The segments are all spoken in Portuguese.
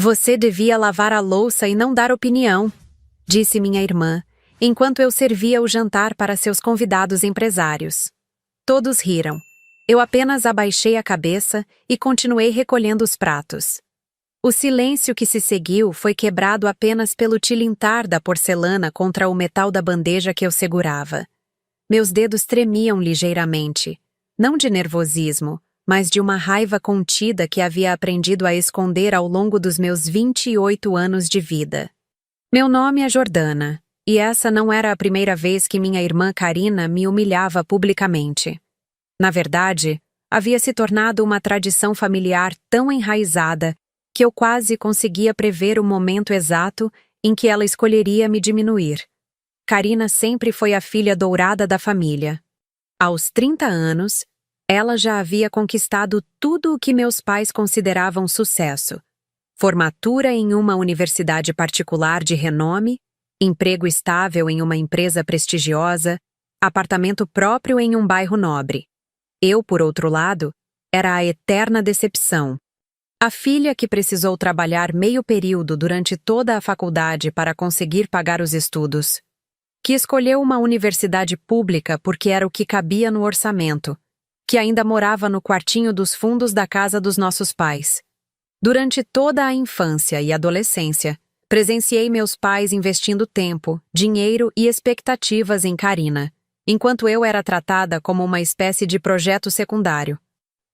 Você devia lavar a louça e não dar opinião, disse minha irmã, enquanto eu servia o jantar para seus convidados empresários. Todos riram. Eu apenas abaixei a cabeça e continuei recolhendo os pratos. O silêncio que se seguiu foi quebrado apenas pelo tilintar da porcelana contra o metal da bandeja que eu segurava. Meus dedos tremiam ligeiramente, não de nervosismo, mas de uma raiva contida que havia aprendido a esconder ao longo dos meus 28 anos de vida. Meu nome é Jordana, e essa não era a primeira vez que minha irmã Karina me humilhava publicamente. Na verdade, havia se tornado uma tradição familiar tão enraizada que eu quase conseguia prever o momento exato em que ela escolheria me diminuir. Karina sempre foi a filha dourada da família. Aos 30 anos, ela já havia conquistado tudo o que meus pais consideravam sucesso: formatura em uma universidade particular de renome, emprego estável em uma empresa prestigiosa, apartamento próprio em um bairro nobre. Eu, por outro lado, era a eterna decepção. A filha que precisou trabalhar meio período durante toda a faculdade para conseguir pagar os estudos. Que escolheu uma universidade pública porque era o que cabia no orçamento. Que ainda morava no quartinho dos fundos da casa dos nossos pais. Durante toda a infância e adolescência, presenciei meus pais investindo tempo, dinheiro e expectativas em Karina, enquanto eu era tratada como uma espécie de projeto secundário.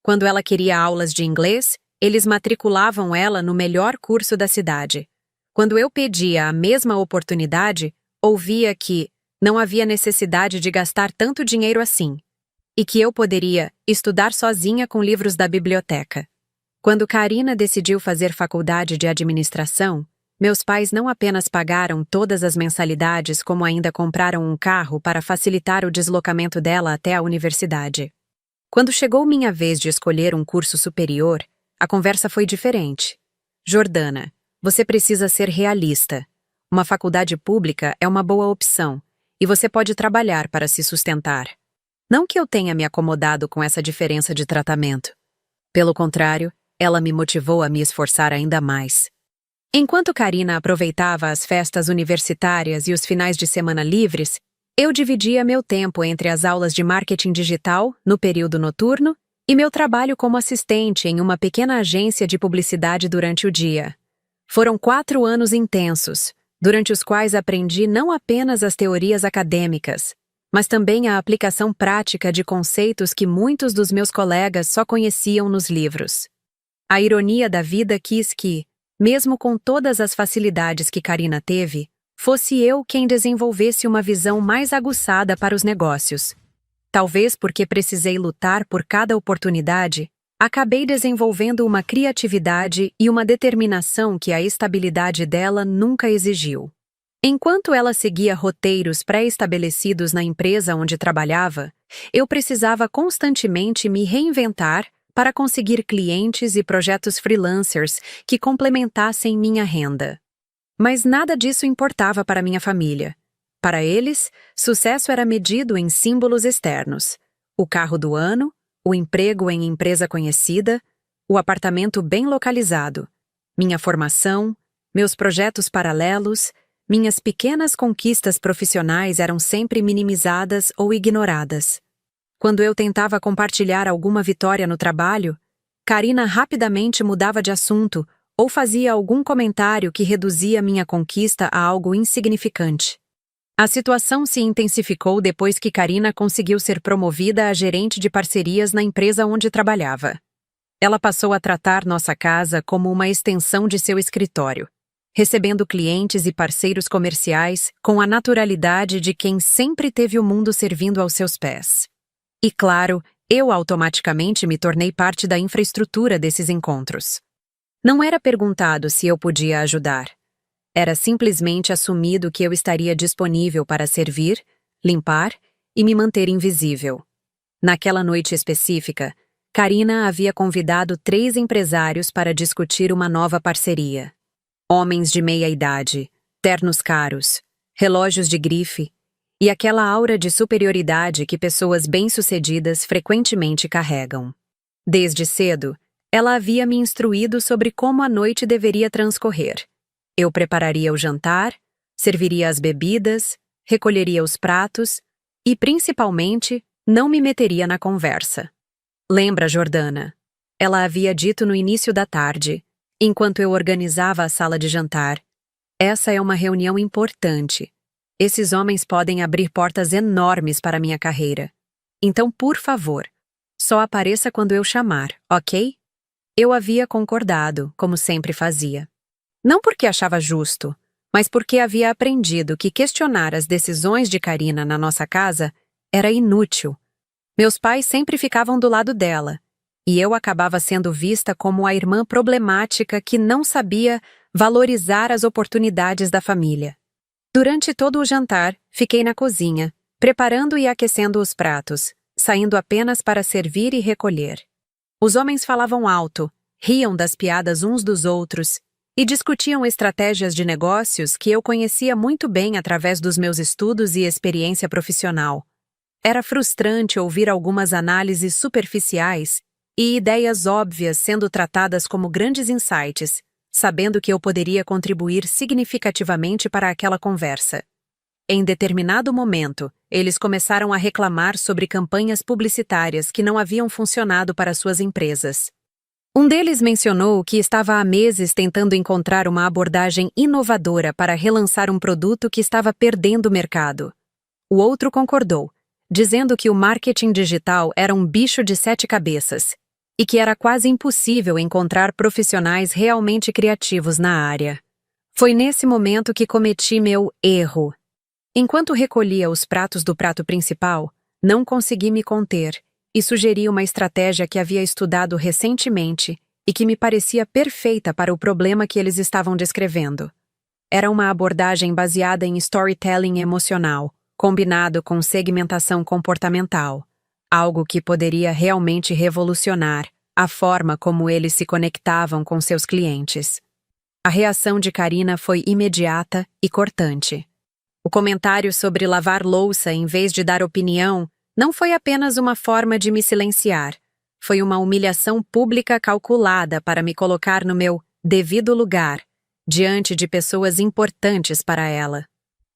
Quando ela queria aulas de inglês, eles matriculavam ela no melhor curso da cidade. Quando eu pedia a mesma oportunidade, ouvia que não havia necessidade de gastar tanto dinheiro assim, e que eu poderia estudar sozinha com livros da biblioteca. Quando Karina decidiu fazer faculdade de administração, meus pais não apenas pagaram todas as mensalidades, como ainda compraram um carro para facilitar o deslocamento dela até a universidade. Quando chegou minha vez de escolher um curso superior, a conversa foi diferente. Jordana, você precisa ser realista. Uma faculdade pública é uma boa opção, e você pode trabalhar para se sustentar. Não que eu tenha me acomodado com essa diferença de tratamento. Pelo contrário, ela me motivou a me esforçar ainda mais. Enquanto Karina aproveitava as festas universitárias e os finais de semana livres, eu dividia meu tempo entre as aulas de marketing digital, no período noturno, e meu trabalho como assistente em uma pequena agência de publicidade durante o dia. Foram 4 anos intensos, durante os quais aprendi não apenas as teorias acadêmicas, mas também a aplicação prática de conceitos que muitos dos meus colegas só conheciam nos livros. A ironia da vida quis que, mesmo com todas as facilidades que Karina teve, fosse eu quem desenvolvesse uma visão mais aguçada para os negócios. Talvez porque precisei lutar por cada oportunidade, acabei desenvolvendo uma criatividade e uma determinação que a estabilidade dela nunca exigiu. Enquanto ela seguia roteiros pré-estabelecidos na empresa onde trabalhava, eu precisava constantemente me reinventar para conseguir clientes e projetos freelancers que complementassem minha renda. Mas nada disso importava para minha família. Para eles, sucesso era medido em símbolos externos: o carro do ano, o emprego em empresa conhecida, o apartamento bem localizado, minha formação, meus projetos paralelos, minhas pequenas conquistas profissionais eram sempre minimizadas ou ignoradas. Quando eu tentava compartilhar alguma vitória no trabalho, Karina rapidamente mudava de assunto ou fazia algum comentário que reduzia minha conquista a algo insignificante. A situação se intensificou depois que Karina conseguiu ser promovida a gerente de parcerias na empresa onde trabalhava. Ela passou a tratar nossa casa como uma extensão de seu escritório, recebendo clientes e parceiros comerciais com a naturalidade de quem sempre teve o mundo servindo aos seus pés. E claro, eu automaticamente me tornei parte da infraestrutura desses encontros. Não era perguntado se eu podia ajudar. Era simplesmente assumido que eu estaria disponível para servir, limpar e me manter invisível. Naquela noite específica, Karina havia convidado 3 empresários para discutir uma nova parceria. Homens de meia idade, ternos caros, relógios de grife e aquela aura de superioridade que pessoas bem-sucedidas frequentemente carregam. Desde cedo, Ela havia me instruído sobre como a noite deveria transcorrer. Eu prepararia o jantar, serviria as bebidas, recolheria os pratos e, principalmente, não me meteria na conversa. Lembra, Jordana? Ela havia dito no início da tarde, enquanto eu organizava a sala de jantar. Essa é uma reunião importante. Esses homens podem abrir portas enormes para minha carreira. Então, por favor, só apareça quando eu chamar, ok? Eu havia concordado, como sempre fazia. Não porque achava justo, mas porque havia aprendido que questionar as decisões de Karina na nossa casa era inútil. Meus pais sempre ficavam do lado dela, e eu acabava sendo vista como a irmã problemática que não sabia valorizar as oportunidades da família. Durante todo o jantar, fiquei na cozinha, preparando e aquecendo os pratos, saindo apenas para servir e recolher. Os homens falavam alto, riam das piadas uns dos outros e discutiam estratégias de negócios que eu conhecia muito bem através dos meus estudos e experiência profissional. Era frustrante ouvir algumas análises superficiais e ideias óbvias sendo tratadas como grandes insights, sabendo que eu poderia contribuir significativamente para aquela conversa. Em determinado momento, eles começaram a reclamar sobre campanhas publicitárias que não haviam funcionado para suas empresas. Um deles mencionou que estava há meses tentando encontrar uma abordagem inovadora para relançar um produto que estava perdendo o mercado. O outro concordou, dizendo que o marketing digital era um bicho de 7 cabeças e que era quase impossível encontrar profissionais realmente criativos na área. Foi nesse momento que cometi meu erro. Enquanto recolhia os pratos do prato principal, não consegui me conter e sugeri uma estratégia que havia estudado recentemente e que me parecia perfeita para o problema que eles estavam descrevendo. Era uma abordagem baseada em storytelling emocional, combinado com segmentação comportamental, algo que poderia realmente revolucionar a forma como eles se conectavam com seus clientes. A reação de Karina foi imediata e cortante. O comentário sobre lavar louça em vez de dar opinião não foi apenas uma forma de me silenciar, foi uma humilhação pública calculada para me colocar no meu devido lugar, diante de pessoas importantes para ela.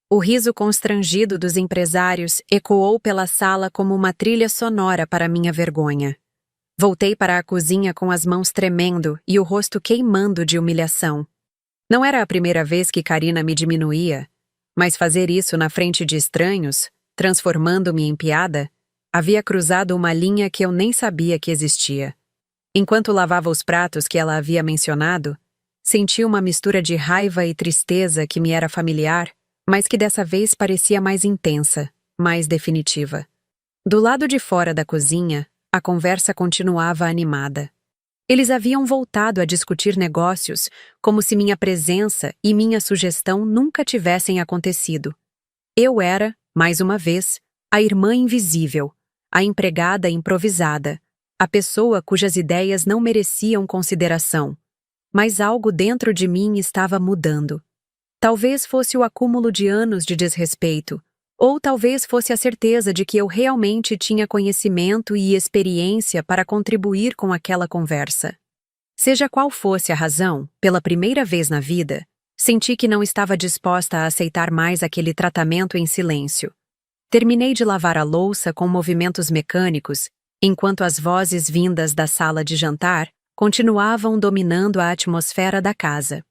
O riso constrangido dos empresários ecoou pela sala como uma trilha sonora para minha vergonha. Voltei para a cozinha com as mãos tremendo e o rosto queimando de humilhação. Não era a primeira vez que Karina me diminuía, mas fazer isso na frente de estranhos, transformando-me em piada, havia cruzado uma linha que eu nem sabia que existia. Enquanto lavava os pratos que ela havia mencionado, senti uma mistura de raiva e tristeza que me era familiar, mas que dessa vez parecia mais intensa, mais definitiva. Do lado de fora da cozinha, a conversa continuava animada. Eles haviam voltado a discutir negócios como se minha presença e minha sugestão nunca tivessem acontecido. Eu era, mais uma vez, a irmã invisível, a empregada improvisada, a pessoa cujas ideias não mereciam consideração. Mas algo dentro de mim estava mudando. Talvez fosse o acúmulo de anos de desrespeito, ou talvez fosse a certeza de que eu realmente tinha conhecimento e experiência para contribuir com aquela conversa. Seja qual fosse a razão, pela primeira vez na vida, senti que não estava disposta a aceitar mais aquele tratamento em silêncio. Terminei de lavar a louça com movimentos mecânicos, enquanto as vozes vindas da sala de jantar continuavam dominando a atmosfera da casa.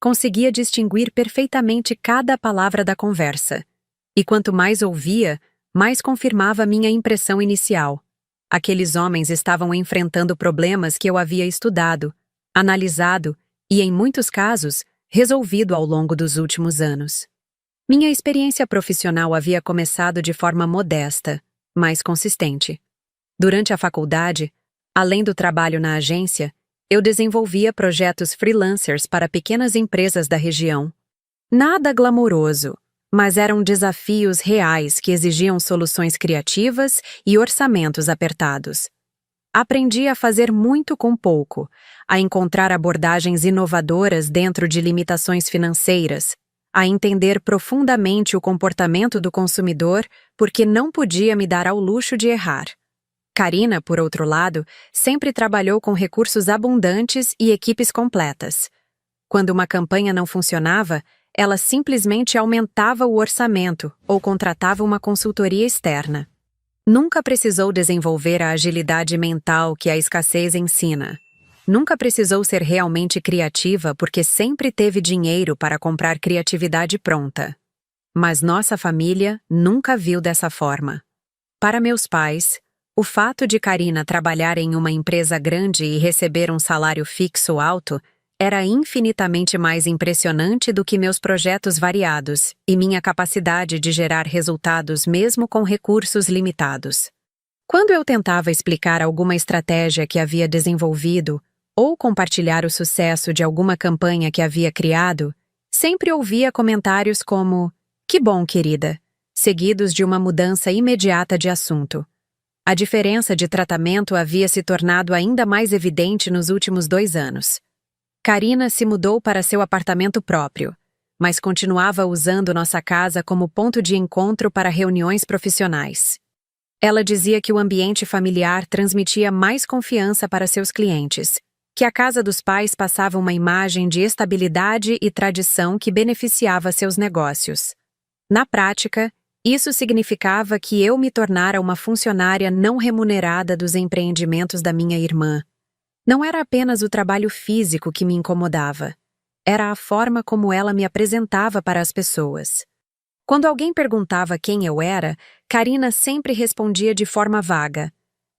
Conseguia distinguir perfeitamente cada palavra da conversa. E quanto mais ouvia, mais confirmava minha impressão inicial. Aqueles homens estavam enfrentando problemas que eu havia estudado, analisado e, em muitos casos, resolvido ao longo dos últimos anos. Minha experiência profissional havia começado de forma modesta, mas consistente. Durante a faculdade, além do trabalho na agência, eu desenvolvia projetos freelancers para pequenas empresas da região. Nada glamouroso, mas eram desafios reais que exigiam soluções criativas e orçamentos apertados. Aprendi a fazer muito com pouco, a encontrar abordagens inovadoras dentro de limitações financeiras, a entender profundamente o comportamento do consumidor porque não podia me dar ao luxo de errar. Karina, por outro lado, sempre trabalhou com recursos abundantes e equipes completas. Quando uma campanha não funcionava, ela simplesmente aumentava o orçamento ou contratava uma consultoria externa. Nunca precisou desenvolver a agilidade mental que a escassez ensina. Nunca precisou ser realmente criativa porque sempre teve dinheiro para comprar criatividade pronta. Mas nossa família nunca viu dessa forma. Para meus pais, o fato de Karina trabalhar em uma empresa grande e receber um salário fixo alto era infinitamente mais impressionante do que meus projetos variados e minha capacidade de gerar resultados mesmo com recursos limitados. Quando eu tentava explicar alguma estratégia que havia desenvolvido ou compartilhar o sucesso de alguma campanha que havia criado, sempre ouvia comentários como "Que bom, querida", seguidos de uma mudança imediata de assunto. A diferença de tratamento havia se tornado ainda mais evidente nos últimos 2 anos. Karina se mudou para seu apartamento próprio, mas continuava usando nossa casa como ponto de encontro para reuniões profissionais. Ela dizia que o ambiente familiar transmitia mais confiança para seus clientes, que a casa dos pais passava uma imagem de estabilidade e tradição que beneficiava seus negócios. Na prática, isso significava que eu me tornara uma funcionária não remunerada dos empreendimentos da minha irmã. Não era apenas o trabalho físico que me incomodava. Era a forma como ela me apresentava para as pessoas. Quando alguém perguntava quem eu era, Karina sempre respondia de forma vaga.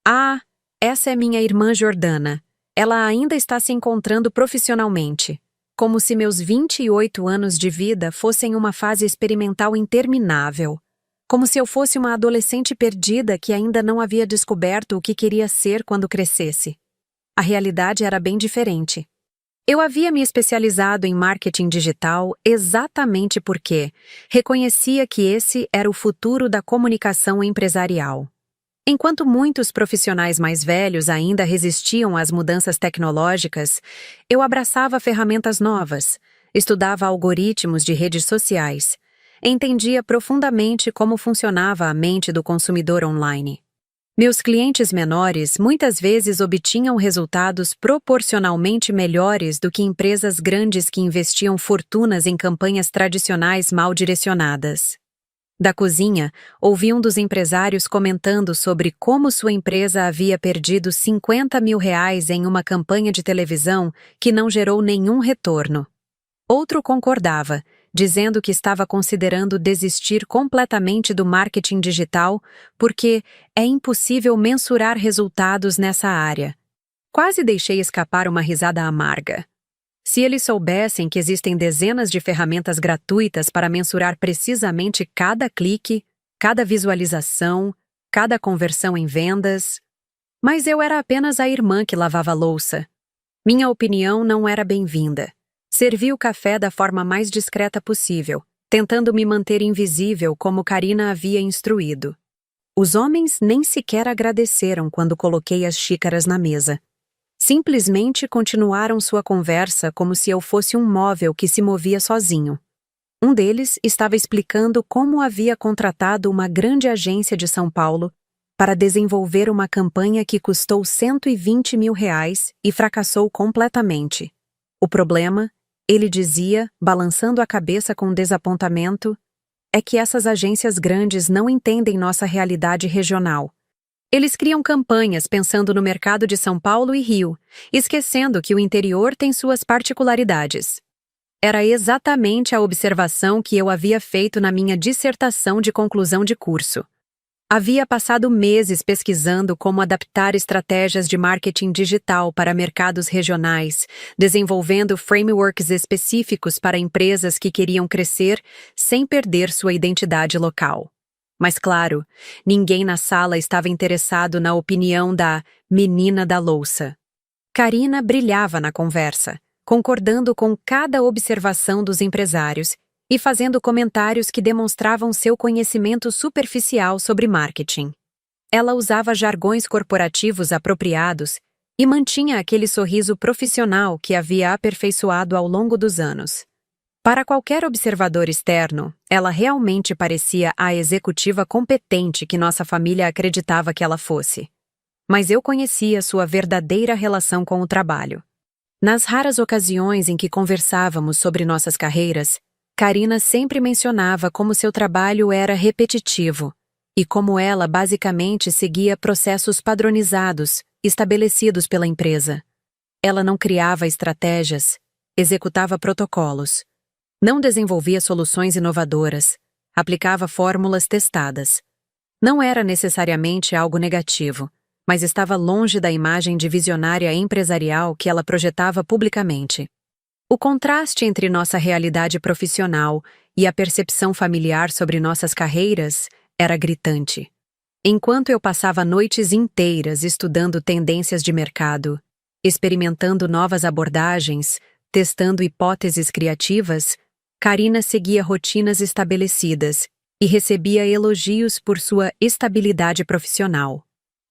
"Ah, essa é minha irmã Jordana. Ela ainda está se encontrando profissionalmente." Como se meus 28 anos de vida fossem uma fase experimental interminável. Como se eu fosse uma adolescente perdida que ainda não havia descoberto o que queria ser quando crescesse. A realidade era bem diferente. Eu havia me especializado em marketing digital exatamente porque reconhecia que esse era o futuro da comunicação empresarial. Enquanto muitos profissionais mais velhos ainda resistiam às mudanças tecnológicas, eu abraçava ferramentas novas, estudava algoritmos de redes sociais, entendia profundamente como funcionava a mente do consumidor online. Meus clientes menores muitas vezes obtinham resultados proporcionalmente melhores do que empresas grandes que investiam fortunas em campanhas tradicionais mal direcionadas. Da cozinha, ouvi um dos empresários comentando sobre como sua empresa havia perdido R$50 mil em uma campanha de televisão que não gerou nenhum retorno. Outro concordava, dizendo que estava considerando desistir completamente do marketing digital porque é impossível mensurar resultados nessa área. Quase deixei escapar uma risada amarga. Se eles soubessem que existem dezenas de ferramentas gratuitas para mensurar precisamente cada clique, cada visualização, cada conversão em vendas. Mas eu era apenas a irmã que lavava a louça. Minha opinião não era bem-vinda. Servi o café da forma mais discreta possível, tentando me manter invisível como Karina havia instruído. Os homens nem sequer agradeceram quando coloquei as xícaras na mesa. Simplesmente continuaram sua conversa como se eu fosse um móvel que se movia sozinho. Um deles estava explicando como havia contratado uma grande agência de São Paulo para desenvolver uma campanha que custou R$120 mil e fracassou completamente. O problema, ele dizia, balançando a cabeça com desapontamento, é que essas agências grandes não entendem nossa realidade regional. Eles criam campanhas pensando no mercado de São Paulo e Rio, esquecendo que o interior tem suas particularidades. Era exatamente a observação que eu havia feito na minha dissertação de conclusão de curso. Havia passado meses pesquisando como adaptar estratégias de marketing digital para mercados regionais, desenvolvendo frameworks específicos para empresas que queriam crescer sem perder sua identidade local. Mas claro, ninguém na sala estava interessado na opinião da menina da louça. Karina brilhava na conversa, concordando com cada observação dos empresários e fazendo comentários que demonstravam seu conhecimento superficial sobre marketing. Ela usava jargões corporativos apropriados e mantinha aquele sorriso profissional que havia aperfeiçoado ao longo dos anos. Para qualquer observador externo, ela realmente parecia a executiva competente que nossa família acreditava que ela fosse. mas eu conhecia sua verdadeira relação com o trabalho. Nas raras ocasiões em que conversávamos sobre nossas carreiras, Karina sempre mencionava como seu trabalho era repetitivo e como ela basicamente seguia processos padronizados, estabelecidos pela empresa. Ela não criava estratégias, executava protocolos, não desenvolvia soluções inovadoras, aplicava fórmulas testadas. Não era necessariamente algo negativo, mas estava longe da imagem de visionária empresarial que ela projetava publicamente. O contraste entre nossa realidade profissional e a percepção familiar sobre nossas carreiras era gritante. Enquanto eu passava noites inteiras estudando tendências de mercado, experimentando novas abordagens, testando hipóteses criativas, Karina seguia rotinas estabelecidas e recebia elogios por sua estabilidade profissional.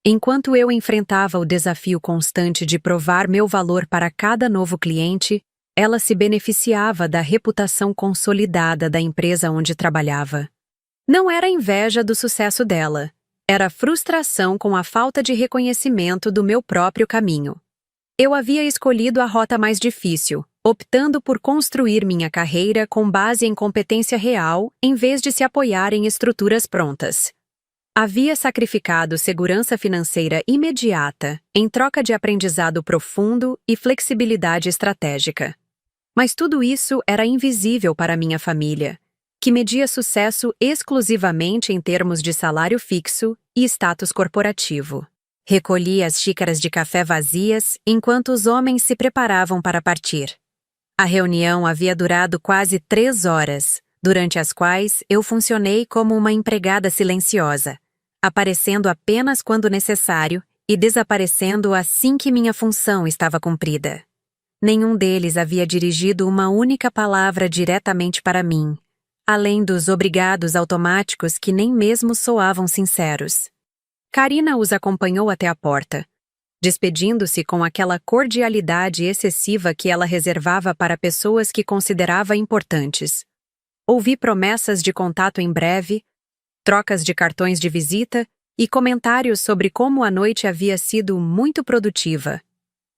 Enquanto eu enfrentava o desafio constante de provar meu valor para cada novo cliente, ela se beneficiava da reputação consolidada da empresa onde trabalhava. Não era inveja do sucesso dela, era frustração com a falta de reconhecimento do meu próprio caminho. Eu havia escolhido a rota mais difícil, optando por construir minha carreira com base em competência real em vez de se apoiar em estruturas prontas. Havia sacrificado segurança financeira imediata em troca de aprendizado profundo e flexibilidade estratégica. Mas tudo isso era invisível para minha família, que media sucesso exclusivamente em termos de salário fixo e status corporativo. Recolhi as xícaras de café vazias enquanto os homens se preparavam para partir. A reunião havia durado quase 3 horas, durante as quais eu funcionei como uma empregada silenciosa, aparecendo apenas quando necessário e desaparecendo assim que minha função estava cumprida. Nenhum deles havia dirigido uma única palavra diretamente para mim, além dos obrigados automáticos que nem mesmo soavam sinceros. Karina os acompanhou até a porta, despedindo-se com aquela cordialidade excessiva que ela reservava para pessoas que considerava importantes. Ouvi promessas de contato em breve, trocas de cartões de visita e comentários sobre como a noite havia sido muito produtiva.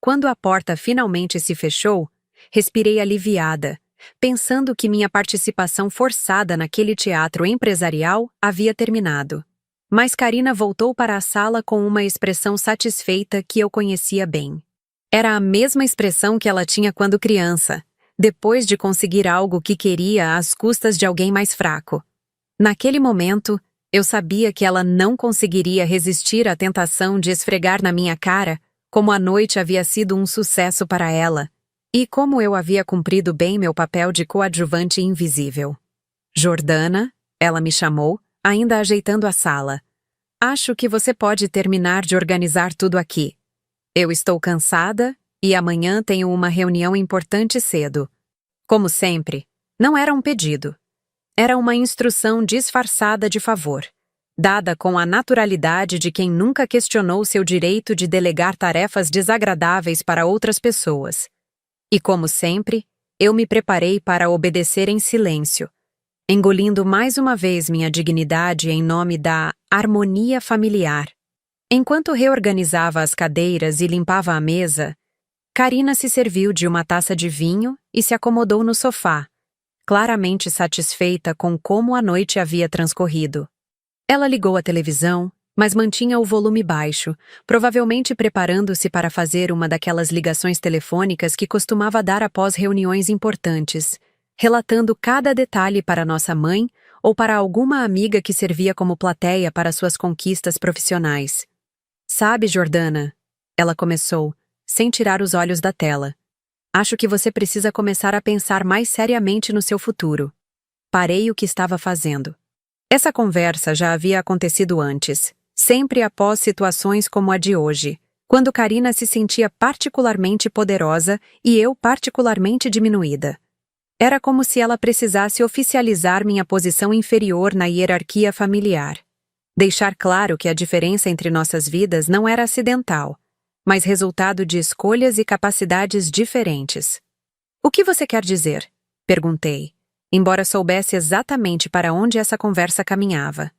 Quando a porta finalmente se fechou, respirei aliviada, pensando que minha participação forçada naquele teatro empresarial havia terminado. Mas Karina voltou para a sala com uma expressão satisfeita que eu conhecia bem. Era a mesma expressão que ela tinha quando criança, depois de conseguir algo que queria às custas de alguém mais fraco. Naquele momento, eu sabia que ela não conseguiria resistir à tentação de esfregar na minha cara como a noite havia sido um sucesso para ela, e como eu havia cumprido bem meu papel de coadjuvante invisível. Jordana, ela me chamou, ainda ajeitando a sala. Acho que você pode terminar de organizar tudo aqui. Eu estou cansada e amanhã tenho uma reunião importante cedo. Como sempre, não era um pedido. Era uma instrução disfarçada de favor, dada com a naturalidade de quem nunca questionou seu direito de delegar tarefas desagradáveis para outras pessoas. E como sempre, eu me preparei para obedecer em silêncio, engolindo mais uma vez minha dignidade em nome da harmonia familiar. Enquanto reorganizava as cadeiras e limpava a mesa, Karina se serviu de uma taça de vinho e se acomodou no sofá, claramente satisfeita com como a noite havia transcorrido. Ela ligou a televisão, mas mantinha o volume baixo, provavelmente preparando-se para fazer uma daquelas ligações telefônicas que costumava dar após reuniões importantes, relatando cada detalhe para nossa mãe ou para alguma amiga que servia como plateia para suas conquistas profissionais. Sabe, Jordana, ela começou, sem tirar os olhos da tela. Acho que você precisa começar a pensar mais seriamente no seu futuro. Parei o que estava fazendo. Essa conversa já havia acontecido antes, sempre após situações como a de hoje, quando Karina se sentia particularmente poderosa e eu particularmente diminuída. Era como se ela precisasse oficializar minha posição inferior na hierarquia familiar. Deixar claro que a diferença entre nossas vidas não era acidental, mas resultado de escolhas e capacidades diferentes. O que você quer dizer? Perguntei, embora soubesse exatamente para onde essa conversa caminhava.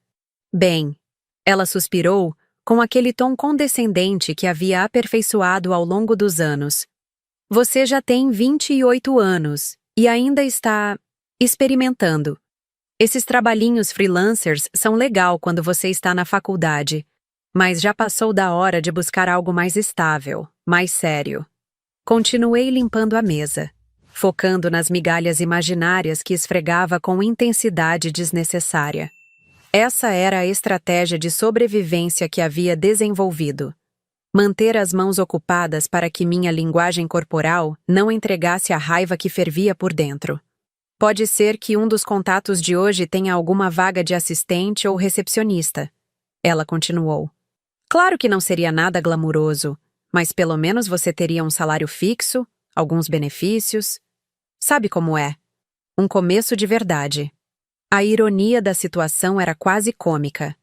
Bem, ela suspirou, com aquele tom condescendente que havia aperfeiçoado ao longo dos anos. Você já tem 28 anos e ainda está experimentando. Esses trabalhinhos freelancers são legal quando você está na faculdade, mas já passou da hora de buscar algo mais estável, mais sério. Continuei limpando a mesa, focando nas migalhas imaginárias que esfregava com intensidade desnecessária. Essa era a estratégia de sobrevivência que havia desenvolvido. Manter as mãos ocupadas para que minha linguagem corporal não entregasse a raiva que fervia por dentro. Pode ser que um dos contatos de hoje tenha alguma vaga de assistente ou recepcionista. Ela continuou. Claro que não seria nada glamuroso, mas pelo menos você teria um salário fixo, alguns benefícios. Sabe como é? Um começo de verdade. A ironia da situação era quase cômica.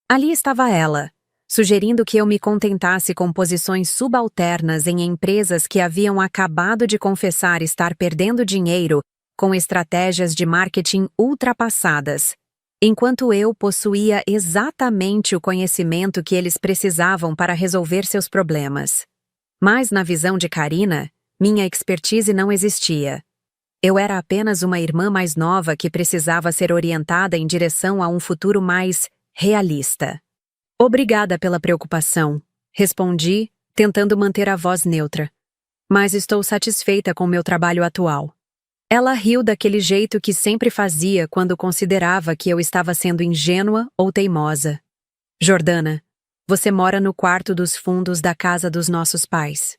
Ali estava ela, sugerindo que eu me contentasse com posições subalternas em empresas que haviam acabado de confessar estar perdendo dinheiro com estratégias de marketing ultrapassadas, enquanto eu possuía exatamente o conhecimento que eles precisavam para resolver seus problemas. Mas na visão de Karina, minha expertise não existia. Eu era apenas uma irmã mais nova que precisava ser orientada em direção a um futuro mais realista. Obrigada pela preocupação, respondi, tentando manter a voz neutra. Mas estou satisfeita com meu trabalho atual. Ela riu daquele jeito que sempre fazia quando considerava que eu estava sendo ingênua ou teimosa. Jordana, você mora no quarto dos fundos da casa dos nossos pais.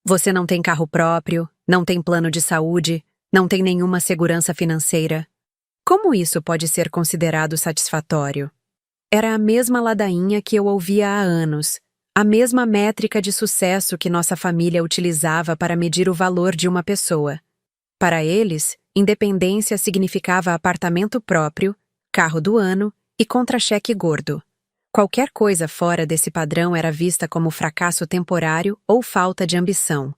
Você não tem carro próprio, não tem plano de saúde, não tem nenhuma segurança financeira. Como isso pode ser considerado satisfatório? Era a mesma ladainha que eu ouvia há anos, a mesma métrica de sucesso que nossa família utilizava para medir o valor de uma pessoa. Para eles, independência significava apartamento próprio, carro do ano e contra-cheque gordo. Qualquer coisa fora desse padrão era vista como fracasso temporário ou falta de ambição.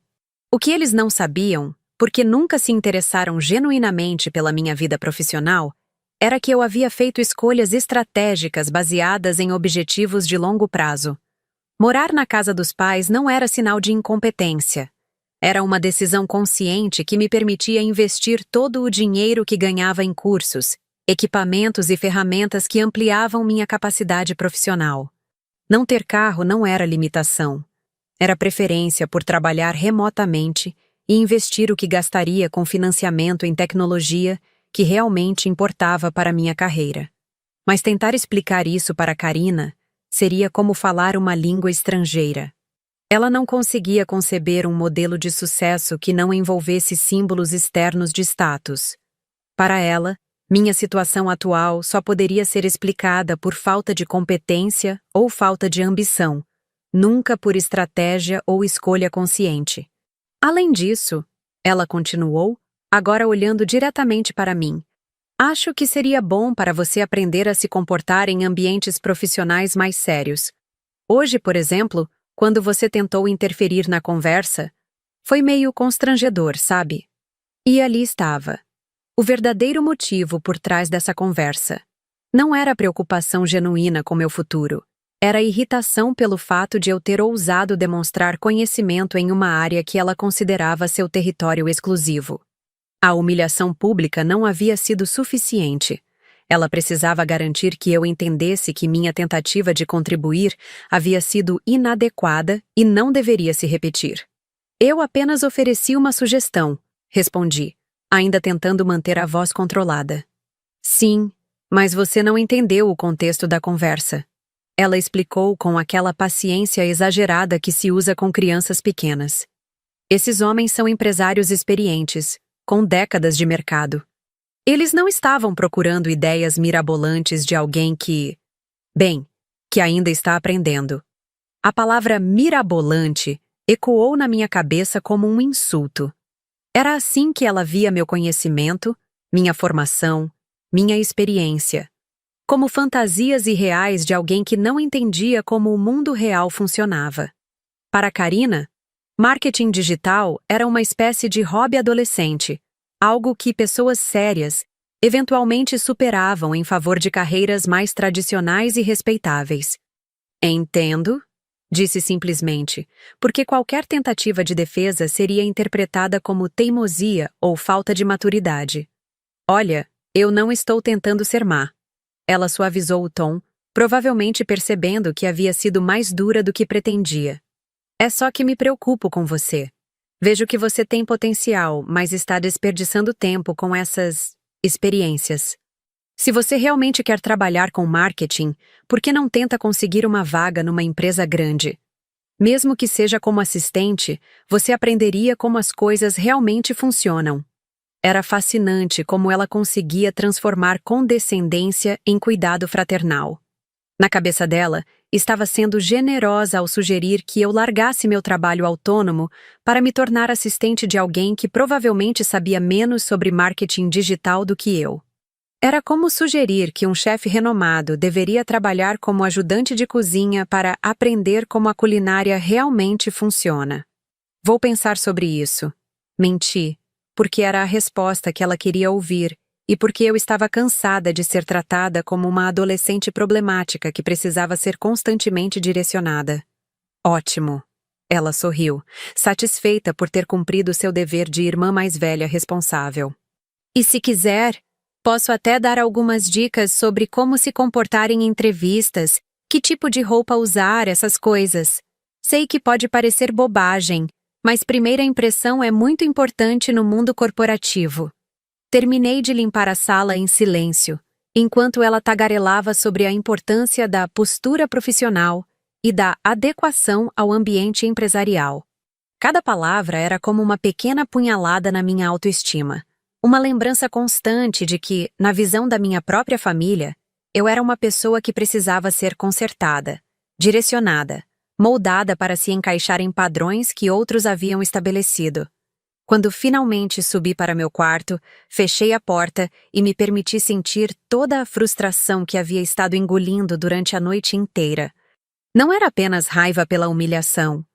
O que eles não sabiam, porque nunca se interessaram genuinamente pela minha vida profissional, era que eu havia feito escolhas estratégicas baseadas em objetivos de longo prazo. Morar na casa dos pais não era sinal de incompetência. Era uma decisão consciente que me permitia investir todo o dinheiro que ganhava em cursos, equipamentos e ferramentas que ampliavam minha capacidade profissional. Não ter carro não era limitação. Era preferência por trabalhar remotamente e investir o que gastaria com financiamento em tecnologia que realmente importava para minha carreira. Mas tentar explicar isso para Karina seria como falar uma língua estrangeira. Ela não conseguia conceber um modelo de sucesso que não envolvesse símbolos externos de status. Para ela, minha situação atual só poderia ser explicada por falta de competência ou falta de ambição, nunca por estratégia ou escolha consciente. Além disso, ela continuou, agora olhando diretamente para mim, acho que seria bom para você aprender a se comportar em ambientes profissionais mais sérios. Hoje, por exemplo, quando você tentou interferir na conversa, foi meio constrangedor, sabe? E ali estava. O verdadeiro motivo por trás dessa conversa. Não era preocupação genuína com meu futuro. Era irritação pelo fato de eu ter ousado demonstrar conhecimento em uma área que ela considerava seu território exclusivo. A humilhação pública não havia sido suficiente. Ela precisava garantir que eu entendesse que minha tentativa de contribuir havia sido inadequada e não deveria se repetir. Eu apenas ofereci uma sugestão, respondi, ainda tentando manter a voz controlada. Sim, mas você não entendeu o contexto da conversa. Ela explicou com aquela paciência exagerada que se usa com crianças pequenas. Esses homens são empresários experientes, com décadas de mercado. Eles não estavam procurando ideias mirabolantes de alguém que ainda está aprendendo. A palavra mirabolante ecoou na minha cabeça como um insulto. Era assim que ela via meu conhecimento, minha formação, minha experiência, como fantasias irreais de alguém que não entendia como o mundo real funcionava. Para Karina, marketing digital era uma espécie de hobby adolescente, algo que pessoas sérias eventualmente superavam em favor de carreiras mais tradicionais e respeitáveis. Entendo, disse simplesmente, porque qualquer tentativa de defesa seria interpretada como teimosia ou falta de maturidade. Olha, eu não estou tentando ser má. Ela suavizou o tom, provavelmente percebendo que havia sido mais dura do que pretendia. É só que me preocupo com você. Vejo que você tem potencial, mas está desperdiçando tempo com essas experiências. Se você realmente quer trabalhar com marketing, por que não tenta conseguir uma vaga numa empresa grande? Mesmo que seja como assistente, você aprenderia como as coisas realmente funcionam. Era fascinante como ela conseguia transformar condescendência em cuidado fraternal. Na cabeça dela, estava sendo generosa ao sugerir que eu largasse meu trabalho autônomo para me tornar assistente de alguém que provavelmente sabia menos sobre marketing digital do que eu. Era como sugerir que um chefe renomado deveria trabalhar como ajudante de cozinha para aprender como a culinária realmente funciona. Vou pensar sobre isso. Menti, porque era a resposta que ela queria ouvir e porque eu estava cansada de ser tratada como uma adolescente problemática que precisava ser constantemente direcionada. Ótimo. Ela sorriu, satisfeita por ter cumprido seu dever de irmã mais velha responsável. E se quiser, posso até dar algumas dicas sobre como se comportar em entrevistas, que tipo de roupa usar, essas coisas. Sei que pode parecer bobagem, mas primeira impressão é muito importante no mundo corporativo. Terminei de limpar a sala em silêncio, enquanto ela tagarelava sobre a importância da postura profissional e da adequação ao ambiente empresarial. Cada palavra era como uma pequena punhalada na minha autoestima. Uma lembrança constante de que, na visão da minha própria família, eu era uma pessoa que precisava ser consertada, direcionada, moldada para se encaixar em padrões que outros haviam estabelecido. Quando finalmente subi para meu quarto, fechei a porta e me permiti sentir toda a frustração que havia estado engolindo durante a noite inteira. Não era apenas raiva pela humilhação.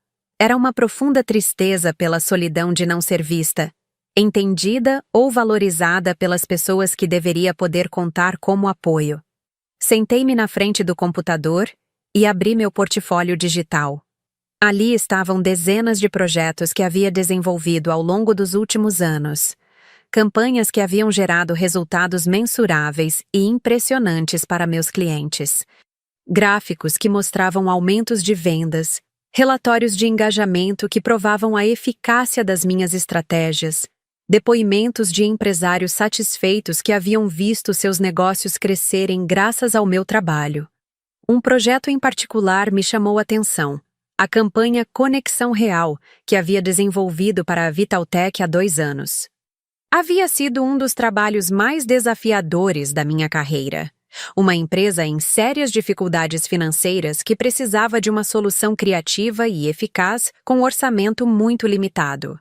Era uma profunda tristeza pela solidão de não ser vista, entendida ou valorizada pelas pessoas que deveria poder contar como apoio. Sentei-me na frente do computador e abri meu portfólio digital. Ali estavam dezenas de projetos que havia desenvolvido ao longo dos últimos anos. Campanhas que haviam gerado resultados mensuráveis e impressionantes para meus clientes. Gráficos que mostravam aumentos de vendas, relatórios de engajamento que provavam a eficácia das minhas estratégias, depoimentos de empresários satisfeitos que haviam visto seus negócios crescerem graças ao meu trabalho. Um projeto em particular me chamou a atenção. A campanha Conexão Real, que havia desenvolvido para a Vitaltech há 2 anos. Havia sido um dos trabalhos mais desafiadores da minha carreira. Uma empresa em sérias dificuldades financeiras que precisava de uma solução criativa e eficaz com um orçamento muito limitado.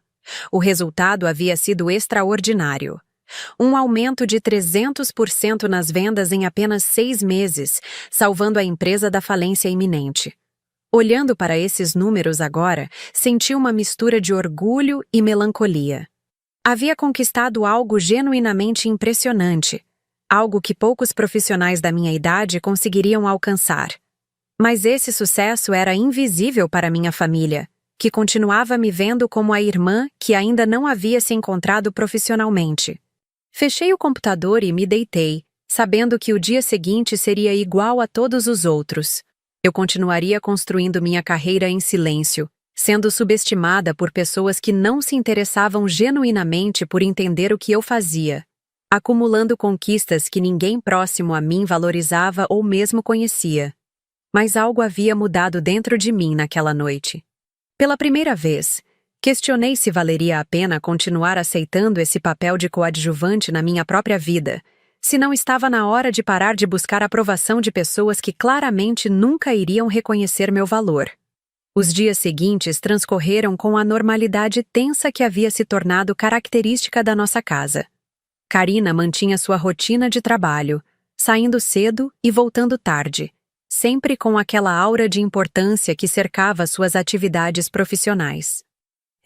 O resultado havia sido extraordinário. Um aumento de 300% nas vendas em apenas 6 meses, salvando a empresa da falência iminente. Olhando para esses números agora, senti uma mistura de orgulho e melancolia. Havia conquistado algo genuinamente impressionante, algo que poucos profissionais da minha idade conseguiriam alcançar. Mas esse sucesso era invisível para minha família, que continuava me vendo como a irmã que ainda não havia se encontrado profissionalmente. Fechei o computador e me deitei, sabendo que o dia seguinte seria igual a todos os outros. Eu continuaria construindo minha carreira em silêncio, sendo subestimada por pessoas que não se interessavam genuinamente por entender o que eu fazia, acumulando conquistas que ninguém próximo a mim valorizava ou mesmo conhecia. Mas algo havia mudado dentro de mim naquela noite. Pela primeira vez, questionei se valeria a pena continuar aceitando esse papel de coadjuvante na minha própria vida, se não estava na hora de parar de buscar a aprovação de pessoas que claramente nunca iriam reconhecer meu valor. Os dias seguintes transcorreram com a normalidade tensa que havia se tornado característica da nossa casa. Karina mantinha sua rotina de trabalho, saindo cedo e voltando tarde, sempre com aquela aura de importância que cercava suas atividades profissionais.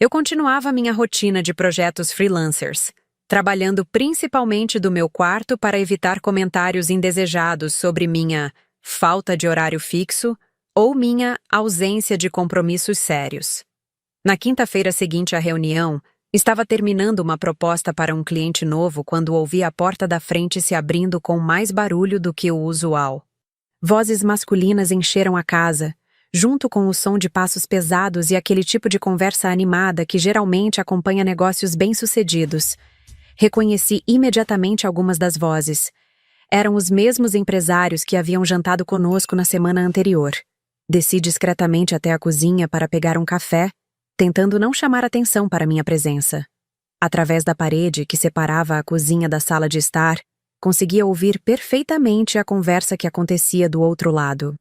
Eu continuava minha rotina de projetos freelancers, trabalhando principalmente do meu quarto para evitar comentários indesejados sobre minha falta de horário fixo, ou minha ausência de compromissos sérios. Na quinta-feira seguinte à reunião, estava terminando uma proposta para um cliente novo quando ouvi a porta da frente se abrindo com mais barulho do que o usual. Vozes masculinas encheram a casa, junto com o som de passos pesados e aquele tipo de conversa animada que geralmente acompanha negócios bem-sucedidos. Reconheci imediatamente algumas das vozes. Eram os mesmos empresários que haviam jantado conosco na semana anterior. Desci discretamente até a cozinha para pegar um café, tentando não chamar atenção para minha presença. Através da parede que separava a cozinha da sala de estar, conseguia ouvir perfeitamente a conversa que acontecia do outro lado.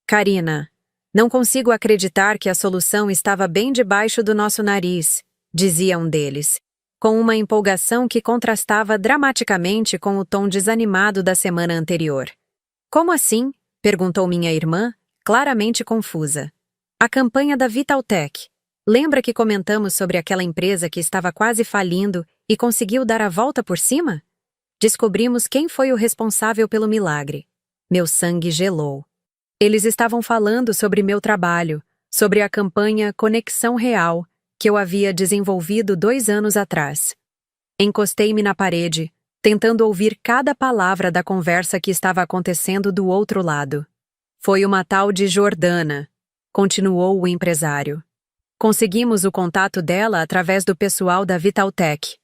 Karina, não consigo acreditar que a solução estava bem debaixo do nosso nariz, dizia um deles, com uma empolgação que contrastava dramaticamente com o tom desanimado da semana anterior. Como assim? Perguntou minha irmã, claramente confusa. A campanha da Vitaltech. Lembra que comentamos sobre aquela empresa que estava quase falindo e conseguiu dar a volta por cima? Descobrimos quem foi o responsável pelo milagre. Meu sangue gelou. Eles estavam falando sobre meu trabalho, sobre a campanha Conexão Real, que eu havia desenvolvido 2 anos atrás. Encostei-me na parede, tentando ouvir cada palavra da conversa que estava acontecendo do outro lado. Foi uma tal de Jordana, continuou o empresário. Conseguimos o contato dela através do pessoal da Vitaltech.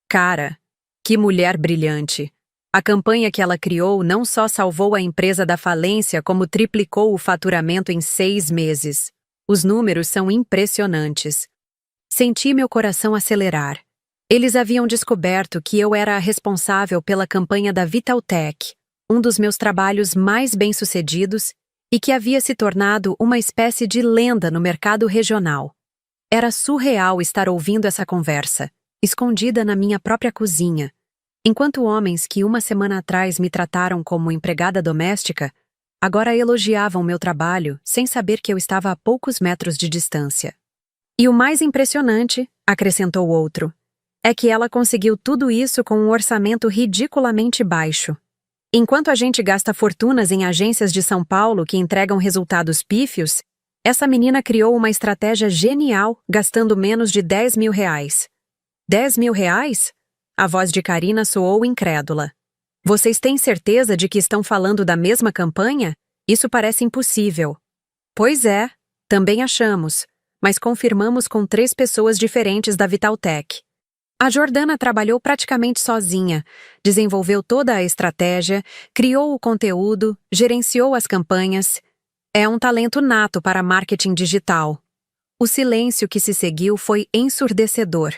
Cara, que mulher brilhante! A campanha que ela criou não só salvou a empresa da falência, como triplicou o faturamento em 6 meses. Os números são impressionantes. Senti meu coração acelerar. Eles haviam descoberto que eu era a responsável pela campanha da Vitaltech, um dos meus trabalhos mais bem-sucedidos e que havia se tornado uma espécie de lenda no mercado regional. Era surreal estar ouvindo essa conversa, escondida na minha própria cozinha, enquanto homens que uma semana atrás me trataram como empregada doméstica, agora elogiavam meu trabalho sem saber que eu estava a poucos metros de distância. E o mais impressionante, acrescentou outro, é que ela conseguiu tudo isso com um orçamento ridiculamente baixo. Enquanto a gente gasta fortunas em agências de São Paulo que entregam resultados pífios, essa menina criou uma estratégia genial gastando menos de R$ 10.000. R$ 10.000? A voz de Karina soou incrédula. Vocês têm certeza de que estão falando da mesma campanha? Isso parece impossível. Pois é, também achamos, mas confirmamos com 3 pessoas diferentes da Vitaltech. A Jordana trabalhou praticamente sozinha, desenvolveu toda a estratégia, criou o conteúdo, gerenciou as campanhas. É um talento nato para marketing digital. O silêncio que se seguiu foi ensurdecedor.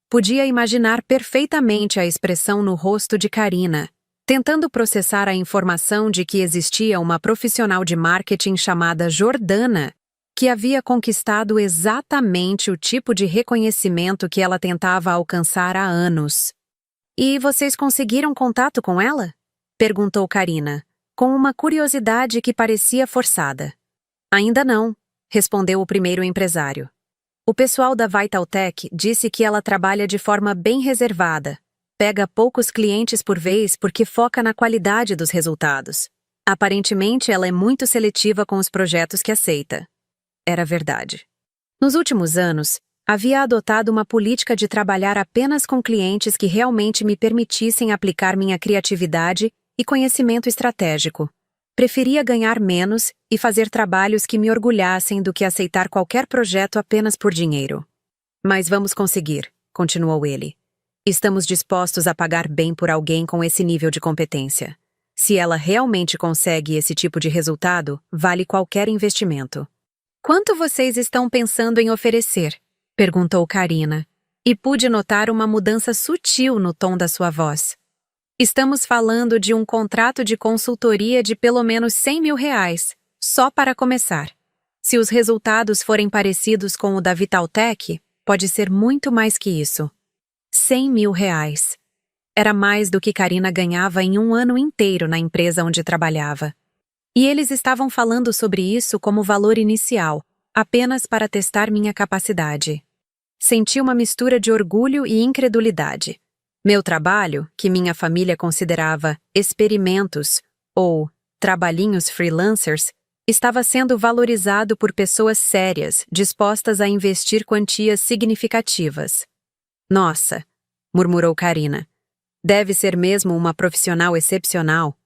Podia imaginar perfeitamente a expressão no rosto de Karina, tentando processar a informação de que existia uma profissional de marketing chamada Jordana, que havia conquistado exatamente o tipo de reconhecimento que ela tentava alcançar há anos. E vocês conseguiram contato com ela? Perguntou Karina, com uma curiosidade que parecia forçada. Ainda não, respondeu o primeiro empresário. O pessoal da Vitaltech disse que ela trabalha de forma bem reservada, pega poucos clientes por vez porque foca na qualidade dos resultados. Aparentemente, ela é muito seletiva com os projetos que aceita. Era verdade. Nos últimos anos, havia adotado uma política de trabalhar apenas com clientes que realmente me permitissem aplicar minha criatividade e conhecimento estratégico. Preferia ganhar menos e fazer trabalhos que me orgulhassem do que aceitar qualquer projeto apenas por dinheiro. Mas vamos conseguir, continuou ele. Estamos dispostos a pagar bem por alguém com esse nível de competência. Se ela realmente consegue esse tipo de resultado, vale qualquer investimento. Quanto vocês estão pensando em oferecer? Perguntou Karina, e pude notar uma mudança sutil no tom da sua voz. Estamos falando de um contrato de consultoria de pelo menos R$ 100.000, só para começar. Se os resultados forem parecidos com o da Vitaltech, pode ser muito mais que isso. R$ 100.000. Era mais do que Karina ganhava em um ano inteiro na empresa onde trabalhava. E eles estavam falando sobre isso como valor inicial, apenas para testar minha capacidade. Senti uma mistura de orgulho e incredulidade. Meu trabalho, que minha família considerava experimentos ou trabalhinhos freelancers, Estava sendo valorizado por pessoas sérias, dispostas a investir quantias significativas. Nossa, murmurou Karina. Deve ser mesmo uma profissional excepcional.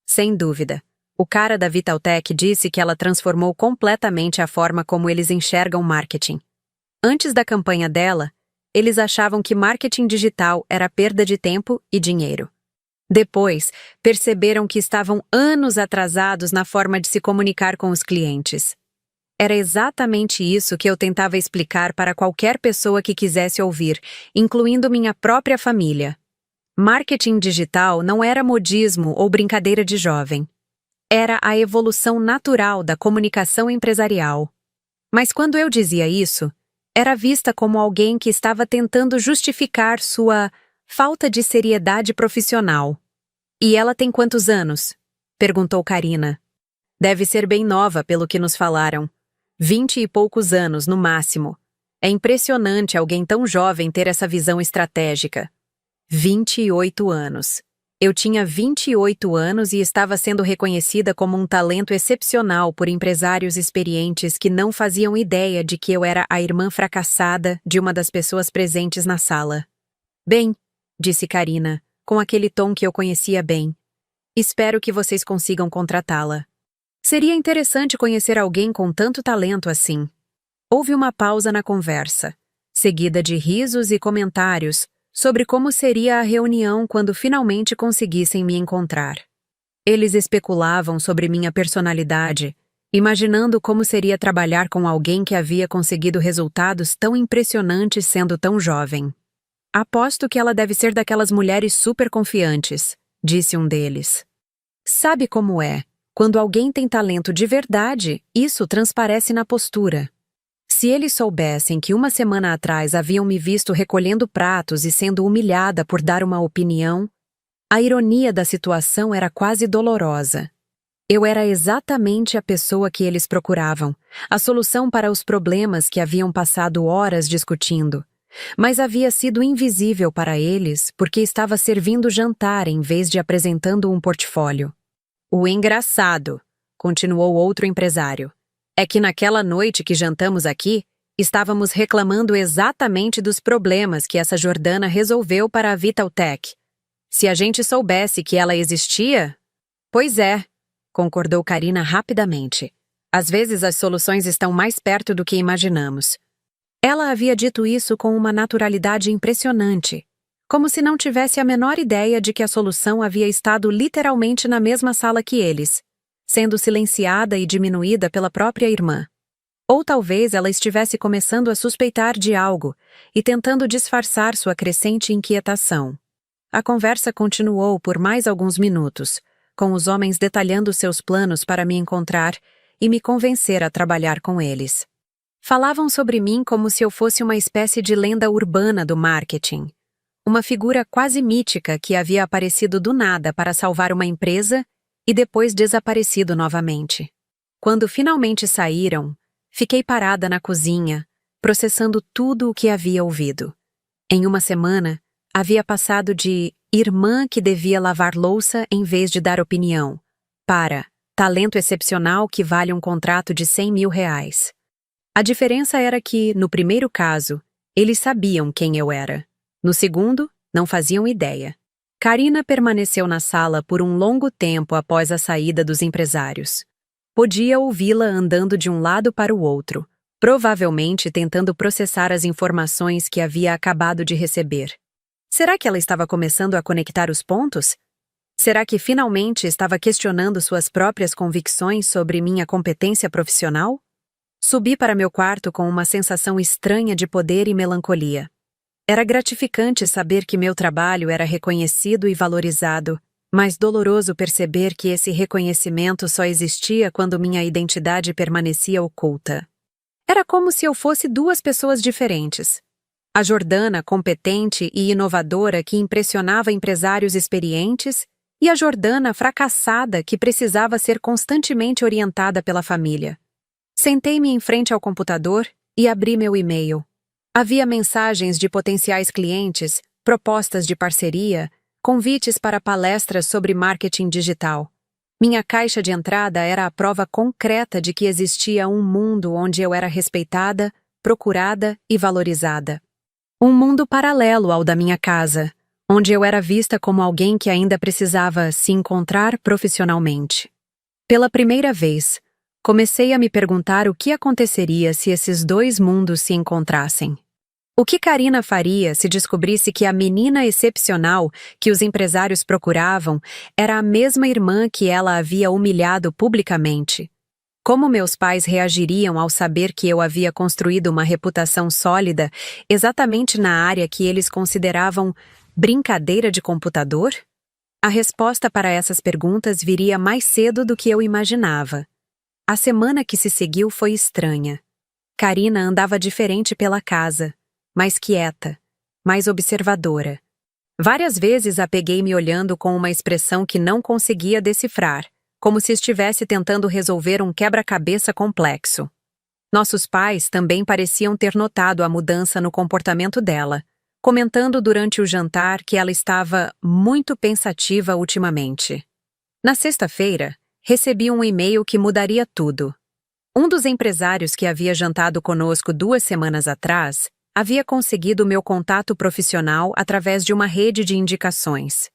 Sem dúvida. O cara da Vitaltech disse que ela transformou completamente a forma como eles enxergam marketing. Antes da campanha dela, eles achavam que marketing digital era perda de tempo e dinheiro. Depois, perceberam que estavam anos atrasados na forma de se comunicar com os clientes. Era exatamente isso que eu tentava explicar para qualquer pessoa que quisesse ouvir, incluindo minha própria família. Marketing digital não era modismo ou brincadeira de jovem. Era a evolução natural da comunicação empresarial. Mas quando eu dizia isso, era vista como alguém que estava tentando justificar sua falta de seriedade profissional. E ela tem quantos anos? Perguntou Karina. Deve ser bem nova, pelo que nos falaram. 20 e poucos anos, no máximo. É impressionante alguém tão jovem ter essa visão estratégica. 28 anos. Eu tinha 28 anos e estava sendo reconhecida como um talento excepcional por empresários experientes que não faziam ideia de que eu era a irmã fracassada de uma das pessoas presentes na sala. Bem, disse Karina, com aquele tom que eu conhecia bem. Espero que vocês consigam contratá-la. Seria interessante conhecer alguém com tanto talento assim. Houve uma pausa na conversa, seguida de risos e comentários sobre como seria a reunião quando finalmente conseguissem me encontrar. Eles especulavam sobre minha personalidade, imaginando como seria trabalhar com alguém que havia conseguido resultados tão impressionantes sendo tão jovem. Aposto que ela deve ser daquelas mulheres super confiantes, disse um deles. Sabe como é? Quando alguém tem talento de verdade, isso transparece na postura. Se eles soubessem que uma semana atrás haviam me visto recolhendo pratos e sendo humilhada por dar uma opinião, a ironia da situação era quase dolorosa. Eu era exatamente a pessoa que eles procuravam, a solução para os problemas que haviam passado horas discutindo. Mas havia sido invisível para eles porque estava servindo jantar em vez de apresentando um portfólio. O engraçado, continuou outro empresário, é que naquela noite que jantamos aqui, estávamos reclamando exatamente dos problemas que essa Jordana resolveu para a Vitaltech. Se a gente soubesse que ela existia... Pois é, concordou Karina rapidamente. Às vezes as soluções estão mais perto do que imaginamos. Ela havia dito isso com uma naturalidade impressionante, como se não tivesse a menor ideia de que a solução havia estado literalmente na mesma sala que eles, sendo silenciada e diminuída pela própria irmã. Ou talvez ela estivesse começando a suspeitar de algo e tentando disfarçar sua crescente inquietação. A conversa continuou por mais alguns minutos, com os homens detalhando seus planos para me encontrar e me convencer a trabalhar com eles. Falavam sobre mim como se eu fosse uma espécie de lenda urbana do marketing, uma figura quase mítica que havia aparecido do nada para salvar uma empresa e depois desaparecido novamente. Quando finalmente saíram, fiquei parada na cozinha, processando tudo o que havia ouvido. Em uma semana, havia passado de irmã que devia lavar louça em vez de dar opinião, para talento excepcional que vale um contrato de R$100 mil. A diferença era que, no primeiro caso, eles sabiam quem eu era. No segundo, não faziam ideia. Karina permaneceu na sala por um longo tempo após a saída dos empresários. Podia ouvi-la andando de um lado para o outro, provavelmente tentando processar as informações que havia acabado de receber. Será que ela estava começando a conectar os pontos? Será que finalmente estava questionando suas próprias convicções sobre minha competência profissional? Subi para meu quarto com uma sensação estranha de poder e melancolia. Era gratificante saber que meu trabalho era reconhecido e valorizado, mas doloroso perceber que esse reconhecimento só existia quando minha identidade permanecia oculta. Era como se eu fosse duas pessoas diferentes. A Jordana competente e inovadora que impressionava empresários experientes e a Jordana fracassada que precisava ser constantemente orientada pela família. Sentei-me em frente ao computador e abri meu e-mail. Havia mensagens de potenciais clientes, propostas de parceria, convites para palestras sobre marketing digital. Minha caixa de entrada era a prova concreta de que existia um mundo onde eu era respeitada, procurada e valorizada. Um mundo paralelo ao da minha casa, onde eu era vista como alguém que ainda precisava se encontrar profissionalmente. Pela primeira vez, comecei a me perguntar o que aconteceria se esses dois mundos se encontrassem. O que Karina faria se descobrisse que a menina excepcional que os empresários procuravam era a mesma irmã que ela havia humilhado publicamente? Como meus pais reagiriam ao saber que eu havia construído uma reputação sólida exatamente na área que eles consideravam brincadeira de computador? A resposta para essas perguntas viria mais cedo do que eu imaginava. A semana que se seguiu foi estranha. Karina andava diferente pela casa, mais quieta, mais observadora. Várias vezes a peguei me olhando com uma expressão que não conseguia decifrar, como se estivesse tentando resolver um quebra-cabeça complexo. Nossos pais também pareciam ter notado a mudança no comportamento dela, comentando durante o jantar que ela estava muito pensativa ultimamente. Na sexta-feira, recebi um e-mail que mudaria tudo. Um dos empresários que havia jantado conosco 2 semanas atrás havia conseguido meu contato profissional através de uma rede de indicações.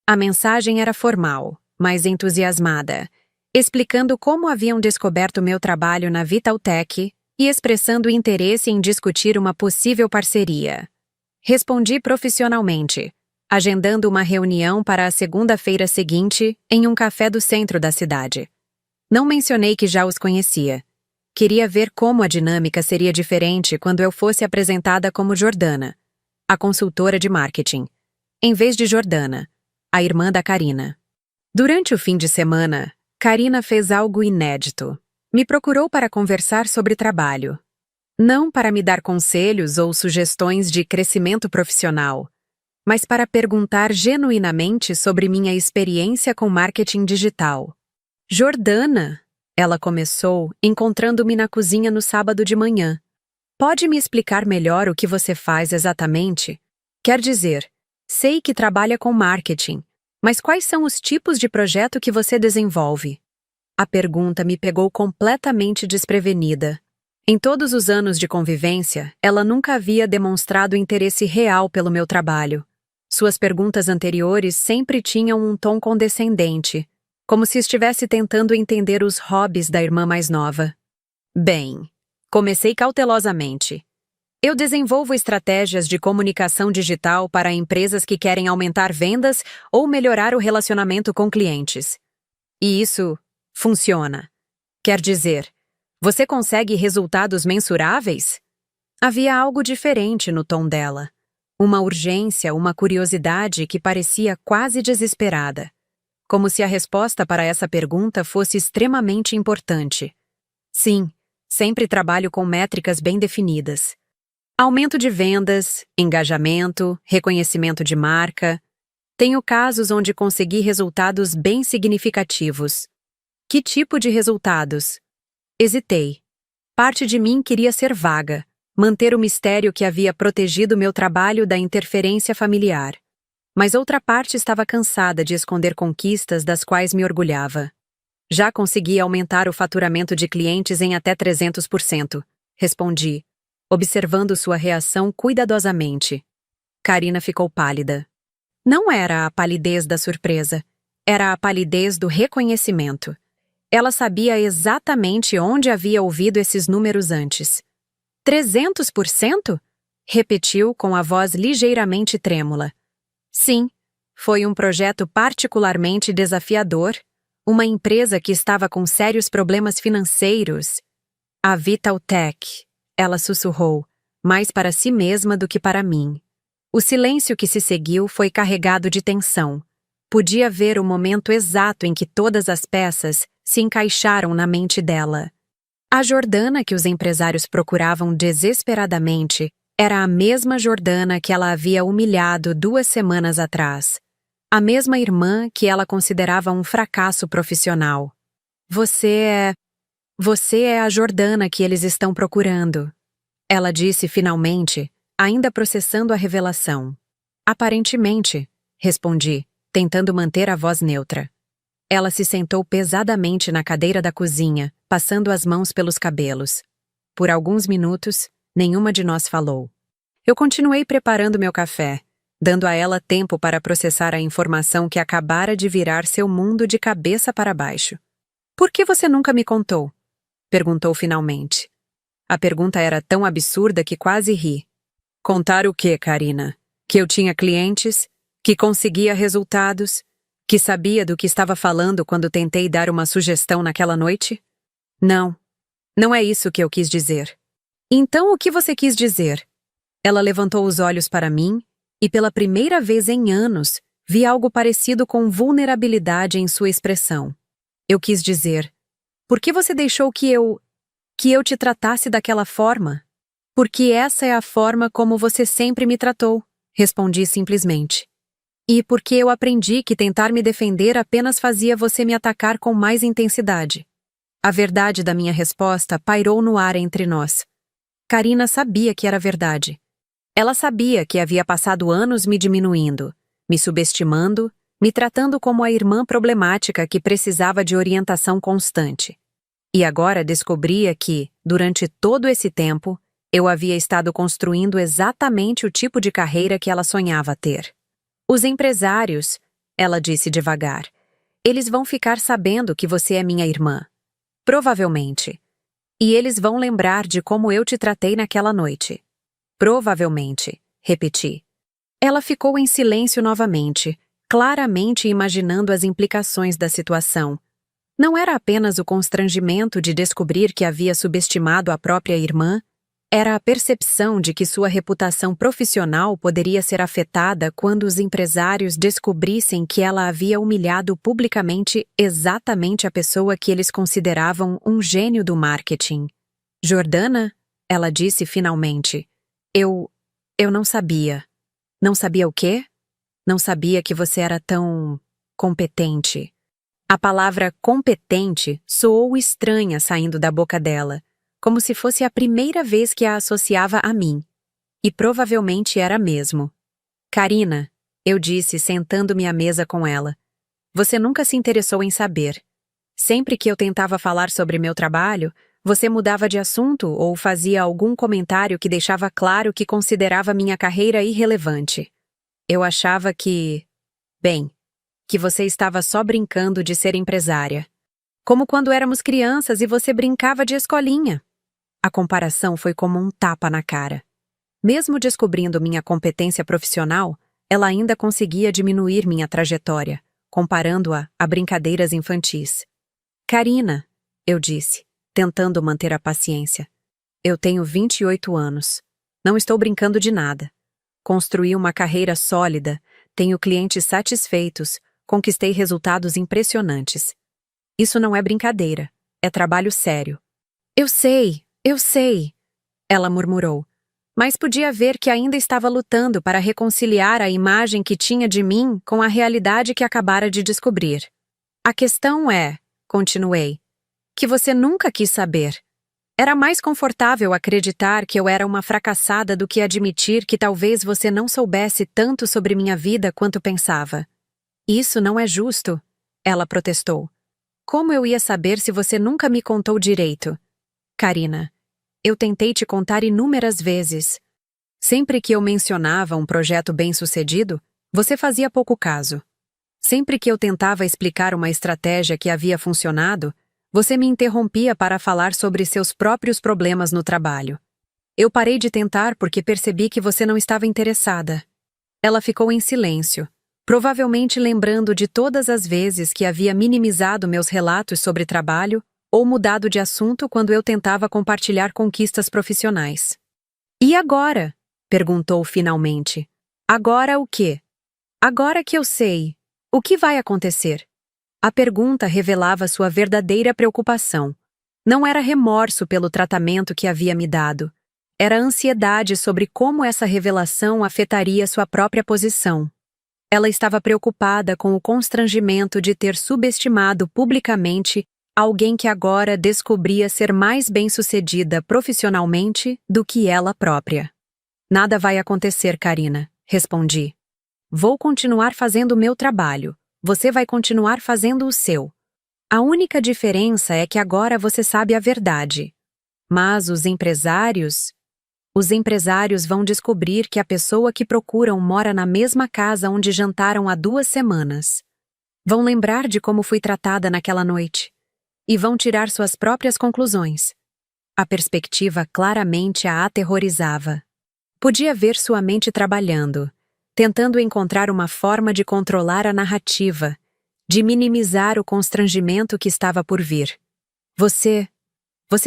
A mensagem era formal, mas entusiasmada, explicando como haviam descoberto meu trabalho na Vitaltech e expressando interesse em discutir uma possível parceria. Respondi profissionalmente, agendando uma reunião para a segunda-feira seguinte em um café do centro da cidade. Não mencionei que já os conhecia. Queria ver como a dinâmica seria diferente quando eu fosse apresentada como Jordana, a consultora de marketing, em vez de Jordana, a irmã da Karina. Durante o fim de semana, Karina fez algo inédito. Me procurou para conversar sobre trabalho. Não para me dar conselhos ou sugestões de crescimento profissional, mas para perguntar genuinamente sobre minha experiência com marketing digital. Jordana, ela começou, encontrando-me na cozinha no sábado de manhã. Pode me explicar melhor o que você faz exatamente? Quer dizer, sei que trabalha com marketing, mas quais são os tipos de projeto que você desenvolve? A pergunta me pegou completamente desprevenida. Em todos os anos de convivência, ela nunca havia demonstrado interesse real pelo meu trabalho. Suas perguntas anteriores sempre tinham um tom condescendente, como se estivesse tentando entender os hobbies da irmã mais nova. Bem, comecei cautelosamente. Eu desenvolvo estratégias de comunicação digital para empresas que querem aumentar vendas ou melhorar o relacionamento com clientes. E isso funciona. Quer dizer, você consegue resultados mensuráveis? Havia algo diferente no tom dela. Uma urgência, uma curiosidade que parecia quase desesperada. Como se a resposta para essa pergunta fosse extremamente importante. Sim, sempre trabalho com métricas bem definidas. Aumento de vendas, engajamento, reconhecimento de marca. Tenho casos onde consegui resultados bem significativos. Que tipo de resultados? Hesitei. Parte de mim queria ser vaga, manter o mistério que havia protegido meu trabalho da interferência familiar. Mas outra parte estava cansada de esconder conquistas das quais me orgulhava. Já consegui aumentar o faturamento de clientes em até 300%, respondi, observando sua reação cuidadosamente. Karina ficou pálida. Não era a palidez da surpresa, era a palidez do reconhecimento. Ela sabia exatamente onde havia ouvido esses números antes. 300%? Repetiu com a voz ligeiramente trêmula. Sim, foi um projeto particularmente desafiador, uma empresa que estava com sérios problemas financeiros. A Vitaltech, ela sussurrou, mais para si mesma do que para mim. O silêncio que se seguiu foi carregado de tensão. Podia ver o momento exato em que todas as peças se encaixaram na mente dela. A Jordana que os empresários procuravam desesperadamente era a mesma Jordana que ela havia humilhado 2 semanas atrás. A mesma irmã que ela considerava um fracasso profissional. Você é a Jordana que eles estão procurando. Ela disse finalmente, ainda processando a revelação. Aparentemente, respondi, tentando manter a voz neutra. Ela se sentou pesadamente na cadeira da cozinha, passando as mãos pelos cabelos. Por alguns minutos, nenhuma de nós falou. Eu continuei preparando meu café, dando a ela tempo para processar a informação que acabara de virar seu mundo de cabeça para baixo. Por que você nunca me contou? Perguntou finalmente. A pergunta era tão absurda que quase ri. Contar o quê, Karina? Que eu tinha clientes? Que conseguia resultados? Que sabia do que estava falando quando tentei dar uma sugestão naquela noite? Não. Não é isso que eu quis dizer. Então o que você quis dizer? Ela levantou os olhos para mim e, pela primeira vez em anos, vi algo parecido com vulnerabilidade em sua expressão. Eu quis dizer, por que você deixou que eu te tratasse daquela forma? Porque essa é a forma como você sempre me tratou, respondi simplesmente. E porque eu aprendi que tentar me defender apenas fazia você me atacar com mais intensidade. A verdade da minha resposta pairou no ar entre nós. Karina sabia que era verdade. Ela sabia que havia passado anos me diminuindo, me subestimando, me tratando como a irmã problemática que precisava de orientação constante. E agora descobria que, durante todo esse tempo, eu havia estado construindo exatamente o tipo de carreira que ela sonhava ter. Os empresários, ela disse devagar, eles vão ficar sabendo que você é minha irmã. Provavelmente. E eles vão lembrar de como eu te tratei naquela noite. Provavelmente, repeti. Ela ficou em silêncio novamente, claramente imaginando as implicações da situação. Não era apenas o constrangimento de descobrir que havia subestimado a própria irmã, era a percepção de que sua reputação profissional poderia ser afetada quando os empresários descobrissem que ela havia humilhado publicamente exatamente a pessoa que eles consideravam um gênio do marketing. Jordana, ela disse finalmente, eu não sabia. Não sabia o quê? Não sabia que você era tão competente. A palavra competente soou estranha saindo da boca dela, como se fosse a primeira vez que a associava a mim. E provavelmente era mesmo. Karina, eu disse sentando-me à mesa com ela, você nunca se interessou em saber. Sempre que eu tentava falar sobre meu trabalho, você mudava de assunto ou fazia algum comentário que deixava claro que considerava minha carreira irrelevante. Eu achava que você estava só brincando de ser empresária. Como quando éramos crianças e você brincava de escolinha. A comparação foi como um tapa na cara. Mesmo descobrindo minha competência profissional, ela ainda conseguia diminuir minha trajetória, comparando-a a brincadeiras infantis. Karina, eu disse, tentando manter a paciência. Eu tenho 28 anos. Não estou brincando de nada. Construí uma carreira sólida, tenho clientes satisfeitos, conquistei resultados impressionantes. Isso não é brincadeira, é trabalho sério. Eu sei, ela murmurou, mas podia ver que ainda estava lutando para reconciliar a imagem que tinha de mim com a realidade que acabara de descobrir. A questão é, continuei, que você nunca quis saber. Era mais confortável acreditar que eu era uma fracassada do que admitir que talvez você não soubesse tanto sobre minha vida quanto pensava. Isso não é justo, ela protestou. Como eu ia saber se você nunca me contou direito? Karina, eu tentei te contar inúmeras vezes. Sempre que eu mencionava um projeto bem-sucedido, você fazia pouco caso. Sempre que eu tentava explicar uma estratégia que havia funcionado, você me interrompia para falar sobre seus próprios problemas no trabalho. Eu parei de tentar porque percebi que você não estava interessada. Ela ficou em silêncio, provavelmente lembrando de todas as vezes que havia minimizado meus relatos sobre trabalho ou mudado de assunto quando eu tentava compartilhar conquistas profissionais. E agora? Perguntou finalmente. Agora o quê? Agora que eu sei, o que vai acontecer? A pergunta revelava sua verdadeira preocupação. Não era remorso pelo tratamento que havia me dado. Era ansiedade sobre como essa revelação afetaria sua própria posição. Ela estava preocupada com o constrangimento de ter subestimado publicamente alguém que agora descobria ser mais bem-sucedida profissionalmente do que ela própria. Nada vai acontecer, Karina, respondi. Vou continuar fazendo o meu trabalho, você vai continuar fazendo o seu. A única diferença é que agora você sabe a verdade. Mas os empresários vão descobrir que a pessoa que procuram mora na mesma casa onde jantaram há 2 semanas. Vão lembrar de como fui tratada naquela noite. E vão tirar suas próprias conclusões. A perspectiva claramente a aterrorizava. Podia ver sua mente trabalhando, tentando encontrar uma forma de controlar a narrativa, de minimizar o constrangimento que estava por vir. Você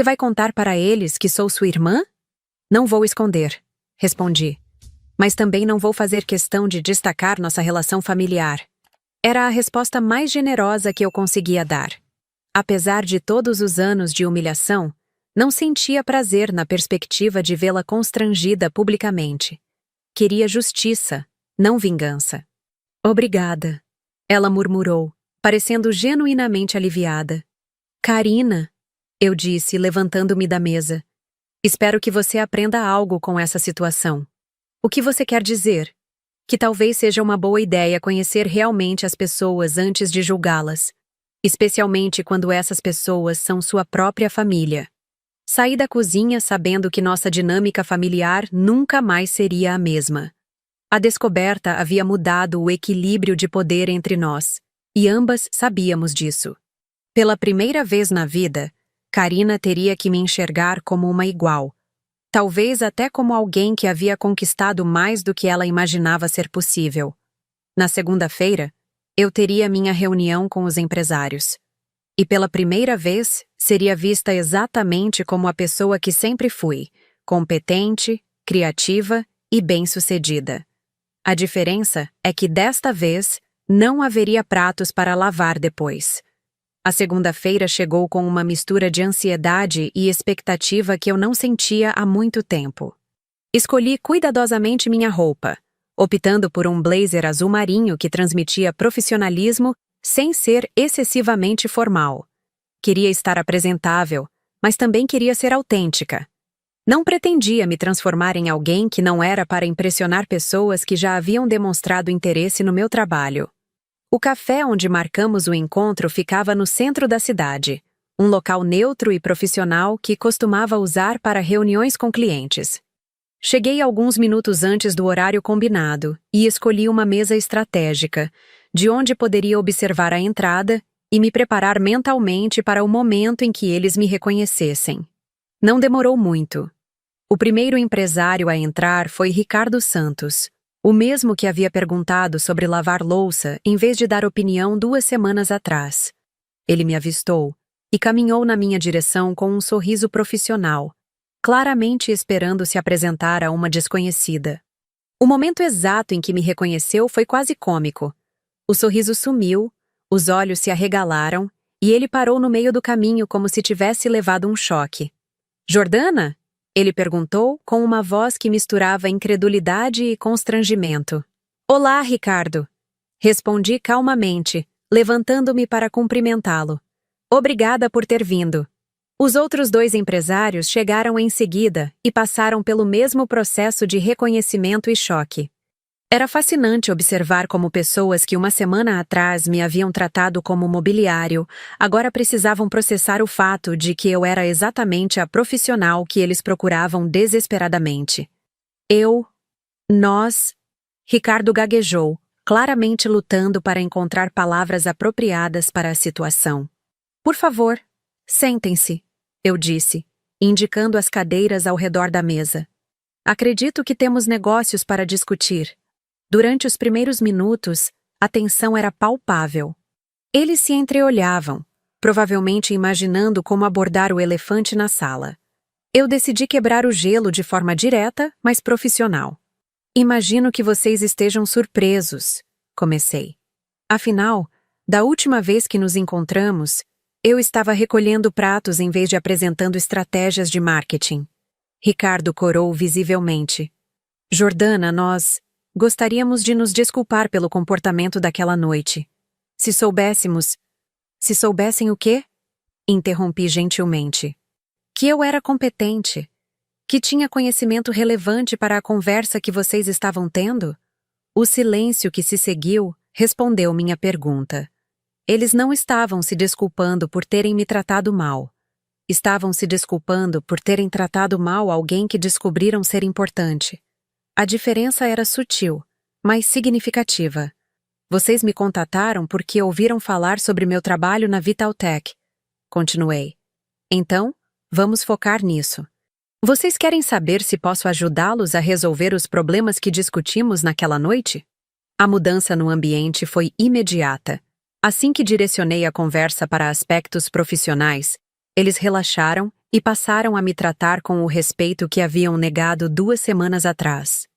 vai contar para eles que sou sua irmã? Não vou esconder, respondi. Mas também não vou fazer questão de destacar nossa relação familiar. Era a resposta mais generosa que eu conseguia dar. Apesar de todos os anos de humilhação, não sentia prazer na perspectiva de vê-la constrangida publicamente. Queria justiça, não vingança. Obrigada, ela murmurou, parecendo genuinamente aliviada. Karina, eu disse, levantando-me da mesa. Espero que você aprenda algo com essa situação. O que você quer dizer? Que talvez seja uma boa ideia conhecer realmente as pessoas antes de julgá-las, especialmente quando essas pessoas são sua própria família. Saí da cozinha sabendo que nossa dinâmica familiar nunca mais seria a mesma. A descoberta havia mudado o equilíbrio de poder entre nós, e ambas sabíamos disso. Pela primeira vez na vida, Karina teria que me enxergar como uma igual, talvez até como alguém que havia conquistado mais do que ela imaginava ser possível. Na segunda-feira, eu teria minha reunião com os empresários. E pela primeira vez, seria vista exatamente como a pessoa que sempre fui, competente, criativa e bem-sucedida. A diferença é que desta vez não haveria pratos para lavar depois. A segunda-feira chegou com uma mistura de ansiedade e expectativa que eu não sentia há muito tempo. Escolhi cuidadosamente minha roupa, optando por um blazer azul marinho que transmitia profissionalismo sem ser excessivamente formal. Queria estar apresentável, mas também queria ser autêntica. Não pretendia me transformar em alguém que não era para impressionar pessoas que já haviam demonstrado interesse no meu trabalho. O café onde marcamos o encontro ficava no centro da cidade, um local neutro e profissional que costumava usar para reuniões com clientes. Cheguei alguns minutos antes do horário combinado e escolhi uma mesa estratégica, de onde poderia observar a entrada e me preparar mentalmente para o momento em que eles me reconhecessem. Não demorou muito. O primeiro empresário a entrar foi Ricardo Santos, o mesmo que havia perguntado sobre lavar louça em vez de dar opinião 2 semanas atrás. Ele me avistou e caminhou na minha direção com um sorriso profissional, claramente esperando se apresentar a uma desconhecida. O momento exato em que me reconheceu foi quase cômico. O sorriso sumiu, os olhos se arregalaram e ele parou no meio do caminho como se tivesse levado um choque. Jordana? Ele perguntou com uma voz que misturava incredulidade e constrangimento. Olá, Ricardo. Respondi calmamente, levantando-me para cumprimentá-lo. Obrigada por ter vindo. Os outros 2 empresários chegaram em seguida e passaram pelo mesmo processo de reconhecimento e choque. Era fascinante observar como pessoas que 1 semana atrás me haviam tratado como mobiliário, agora precisavam processar o fato de que eu era exatamente a profissional que eles procuravam desesperadamente. Nós... Ricardo gaguejou, claramente lutando para encontrar palavras apropriadas para a situação. Por favor, sentem-se, eu disse, indicando as cadeiras ao redor da mesa. Acredito que temos negócios para discutir. Durante os primeiros minutos, a tensão era palpável. Eles se entreolhavam, provavelmente imaginando como abordar o elefante na sala. Eu decidi quebrar o gelo de forma direta, mas profissional. Imagino que vocês estejam surpresos, comecei. Afinal, da última vez que nos encontramos, eu estava recolhendo pratos em vez de apresentando estratégias de marketing. Ricardo corou visivelmente. Jordana, nós... Gostaríamos de nos desculpar pelo comportamento daquela noite. Se soubessem o quê? Interrompi gentilmente. Que eu era competente. Que tinha conhecimento relevante para a conversa que vocês estavam tendo. O silêncio que se seguiu respondeu minha pergunta. Eles não estavam se desculpando por terem me tratado mal. Estavam se desculpando por terem tratado mal alguém que descobriram ser importante. A diferença era sutil, mas significativa. Vocês me contataram porque ouviram falar sobre meu trabalho na Vitaltech. Continuei. Então, vamos focar nisso. Vocês querem saber se posso ajudá-los a resolver os problemas que discutimos naquela noite? A mudança no ambiente foi imediata. Assim que direcionei a conversa para aspectos profissionais, eles relaxaram e passaram a me tratar com o respeito que haviam negado 2 semanas atrás.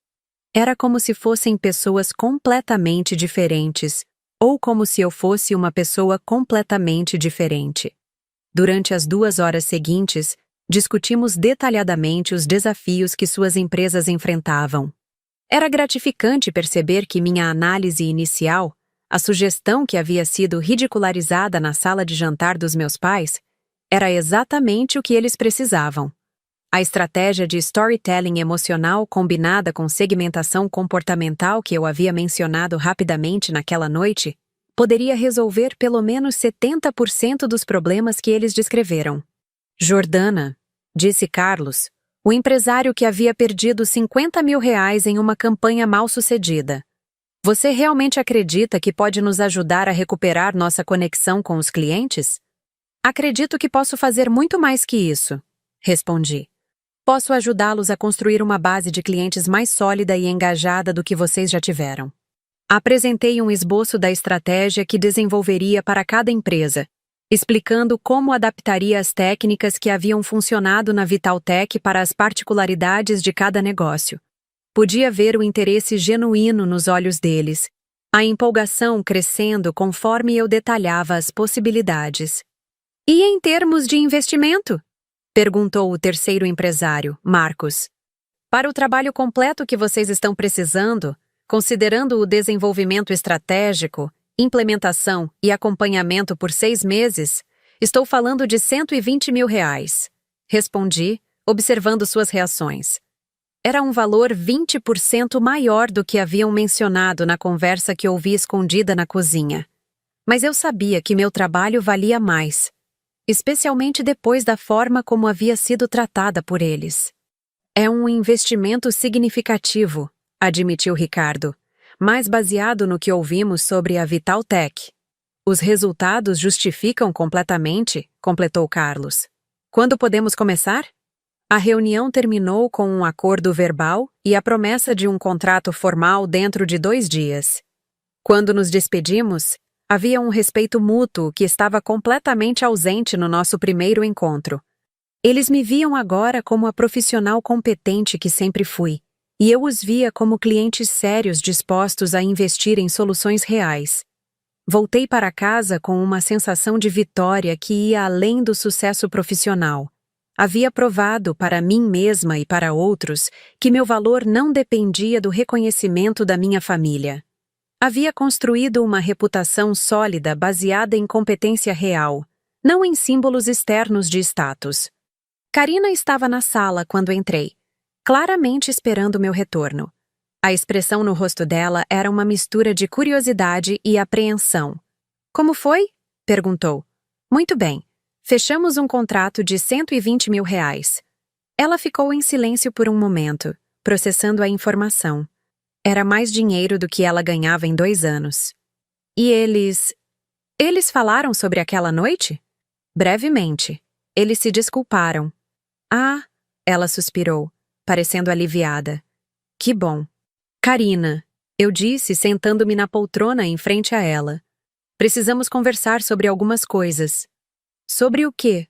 Era como se fossem pessoas completamente diferentes, ou como se eu fosse uma pessoa completamente diferente. Durante as 2 horas seguintes, discutimos detalhadamente os desafios que suas empresas enfrentavam. Era gratificante perceber que minha análise inicial, a sugestão que havia sido ridicularizada na sala de jantar dos meus pais, era exatamente o que eles precisavam. A estratégia de storytelling emocional combinada com segmentação comportamental que eu havia mencionado rapidamente naquela noite poderia resolver pelo menos 70% dos problemas que eles descreveram. Jordana, disse Carlos, o empresário que havia perdido R$50 mil em uma campanha mal-sucedida. Você realmente acredita que pode nos ajudar a recuperar nossa conexão com os clientes? Acredito que posso fazer muito mais que isso, respondi. Posso ajudá-los a construir uma base de clientes mais sólida e engajada do que vocês já tiveram. Apresentei um esboço da estratégia que desenvolveria para cada empresa, explicando como adaptaria as técnicas que haviam funcionado na Vitaltech para as particularidades de cada negócio. Podia ver o interesse genuíno nos olhos deles, a empolgação crescendo conforme eu detalhava as possibilidades. E em termos de investimento? Perguntou o terceiro empresário, Marcos. Para o trabalho completo que vocês estão precisando, considerando o desenvolvimento estratégico, implementação e acompanhamento por 6 meses, estou falando de R$120 mil. Respondi, observando suas reações. Era um valor 20% maior do que haviam mencionado na conversa que ouvi escondida na cozinha. Mas eu sabia que meu trabalho valia mais, especialmente depois da forma como havia sido tratada por eles. É um investimento significativo, admitiu Ricardo, mas baseado no que ouvimos sobre a Vitaltech. Os resultados justificam completamente, completou Carlos. Quando podemos começar? A reunião terminou com um acordo verbal e a promessa de um contrato formal dentro de 2 dias. Quando nos despedimos, havia um respeito mútuo que estava completamente ausente no nosso primeiro encontro. Eles me viam agora como a profissional competente que sempre fui, e eu os via como clientes sérios dispostos a investir em soluções reais. Voltei para casa com uma sensação de vitória que ia além do sucesso profissional. Havia provado para mim mesma e para outros que meu valor não dependia do reconhecimento da minha família. Havia construído uma reputação sólida baseada em competência real, não em símbolos externos de status. Karina estava na sala quando entrei, claramente esperando meu retorno. A expressão no rosto dela era uma mistura de curiosidade e apreensão. Como foi? Perguntou. Muito bem. Fechamos um contrato de R$120 mil. Ela ficou em silêncio por um momento, processando a informação. Era mais dinheiro do que ela ganhava em 2 anos. E eles... Eles falaram sobre aquela noite? Brevemente. Eles se desculparam. Ah, ela suspirou, parecendo aliviada. Que bom. Karina, eu disse sentando-me na poltrona em frente a ela. Precisamos conversar sobre algumas coisas. Sobre o quê?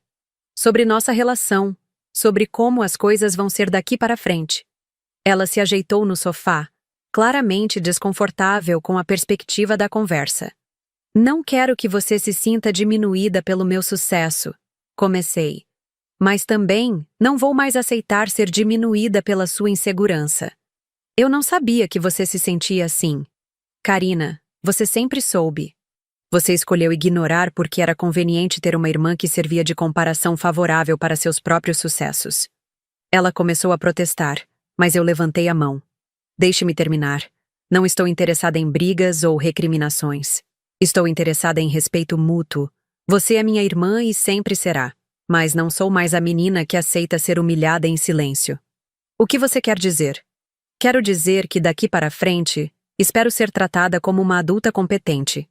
Sobre nossa relação, sobre como as coisas vão ser daqui para frente. Ela se ajeitou no sofá, claramente desconfortável com a perspectiva da conversa. Não quero que você se sinta diminuída pelo meu sucesso, comecei. Mas também não vou mais aceitar ser diminuída pela sua insegurança. Eu não sabia que você se sentia assim. Karina, você sempre soube. Você escolheu ignorar porque era conveniente ter uma irmã que servia de comparação favorável para seus próprios sucessos. Ela começou a protestar, mas eu levantei a mão. Deixe-me terminar. Não estou interessada em brigas ou recriminações. Estou interessada em respeito mútuo. Você é minha irmã e sempre será. Mas não sou mais a menina que aceita ser humilhada em silêncio. O que você quer dizer? Quero dizer que daqui para frente, espero ser tratada como uma adulta competente.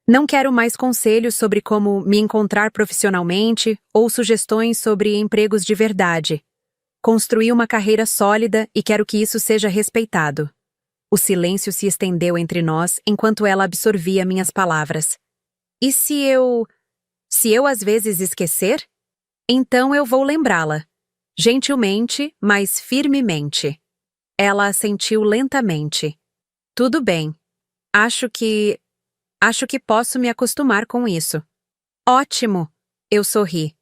Não quero mais conselhos sobre como me encontrar profissionalmente ou sugestões sobre empregos de verdade. Construí uma carreira sólida e quero que isso seja respeitado. O silêncio se estendeu entre nós enquanto ela absorvia minhas palavras. E se eu às vezes esquecer? Então eu vou lembrá-la. Gentilmente, mas firmemente. Ela assentiu lentamente. Tudo bem. Acho que posso me acostumar com isso. Ótimo! Eu sorri.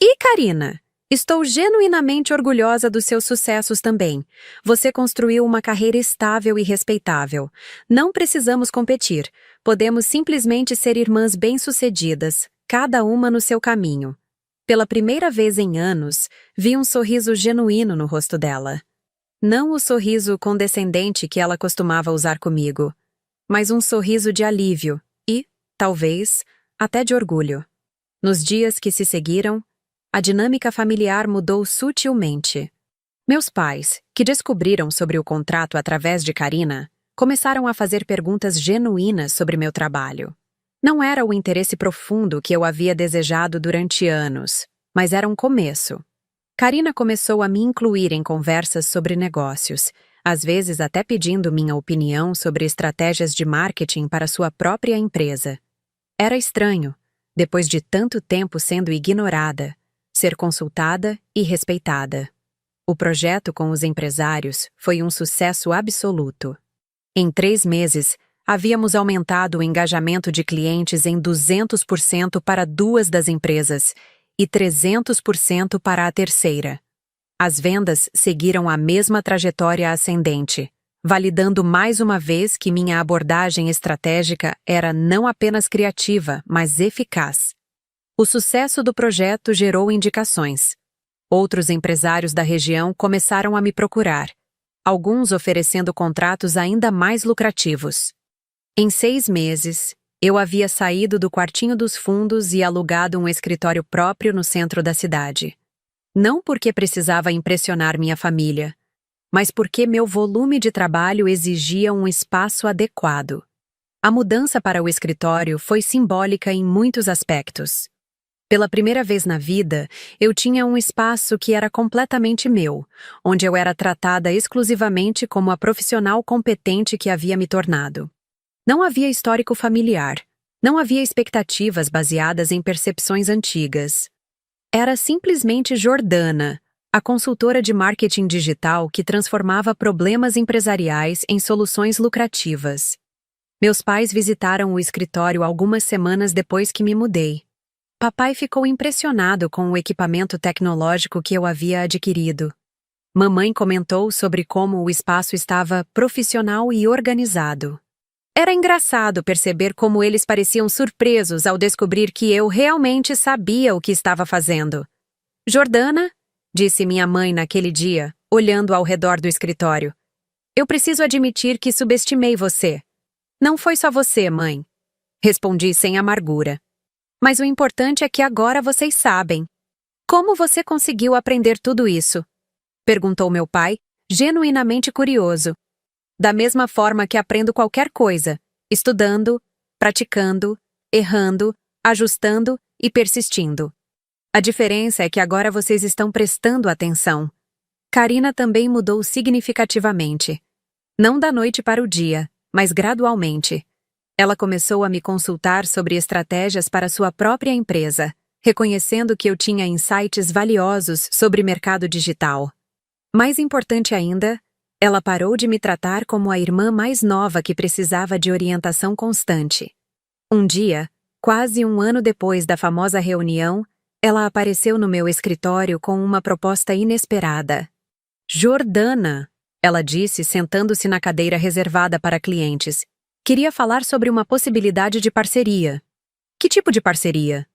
E Karina? Estou genuinamente orgulhosa dos seus sucessos também. Você construiu uma carreira estável e respeitável. Não precisamos competir. Podemos simplesmente ser irmãs bem-sucedidas, cada uma no seu caminho. Pela primeira vez em anos, vi um sorriso genuíno no rosto dela. Não o sorriso condescendente que ela costumava usar comigo, mas um sorriso de alívio e, talvez, até de orgulho. Nos dias que se seguiram, a dinâmica familiar mudou sutilmente. Meus pais, que descobriram sobre o contrato através de Karina, começaram a fazer perguntas genuínas sobre meu trabalho. Não era o interesse profundo que eu havia desejado durante anos, mas era um começo. Karina começou a me incluir em conversas sobre negócios, às vezes até pedindo minha opinião sobre estratégias de marketing para sua própria empresa. Era estranho, depois de tanto tempo sendo ignorada, ser consultada e respeitada. O projeto com os empresários foi um sucesso absoluto. Em 3 meses, havíamos aumentado o engajamento de clientes em 200% para 2 das empresas e 300% para a terceira. As vendas seguiram a mesma trajetória ascendente, validando mais uma vez que minha abordagem estratégica era não apenas criativa, mas eficaz. O sucesso do projeto gerou indicações. Outros empresários da região começaram a me procurar, alguns oferecendo contratos ainda mais lucrativos. Em 6 meses, eu havia saído do quartinho dos fundos e alugado um escritório próprio no centro da cidade. Não porque precisava impressionar minha família, mas porque meu volume de trabalho exigia um espaço adequado. A mudança para o escritório foi simbólica em muitos aspectos. Pela primeira vez na vida, eu tinha um espaço que era completamente meu, onde eu era tratada exclusivamente como a profissional competente que havia me tornado. Não havia histórico familiar, não havia expectativas baseadas em percepções antigas. Era simplesmente Jordana, a consultora de marketing digital que transformava problemas empresariais em soluções lucrativas. Meus pais visitaram o escritório algumas semanas depois que me mudei. Papai ficou impressionado com o equipamento tecnológico que eu havia adquirido. Mamãe comentou sobre como o espaço estava profissional e organizado. Era engraçado perceber como eles pareciam surpresos ao descobrir que eu realmente sabia o que estava fazendo. Jordana, disse minha mãe naquele dia, olhando ao redor do escritório. Eu preciso admitir que subestimei você. Não foi só você, mãe. Respondi sem amargura. Mas o importante é que agora vocês sabem. Como você conseguiu aprender tudo isso? Perguntou meu pai, genuinamente curioso. Da mesma forma que aprendo qualquer coisa, estudando, praticando, errando, ajustando e persistindo. A diferença é que agora vocês estão prestando atenção. Karina também mudou significativamente. Não da noite para o dia, mas gradualmente. Ela começou a me consultar sobre estratégias para sua própria empresa, reconhecendo que eu tinha insights valiosos sobre mercado digital. Mais importante ainda, ela parou de me tratar como a irmã mais nova que precisava de orientação constante. Um dia, quase 1 ano depois da famosa reunião, ela apareceu no meu escritório com uma proposta inesperada. Jordana, ela disse sentando-se na cadeira reservada para clientes, queria falar sobre uma possibilidade de parceria. Que tipo de parceria?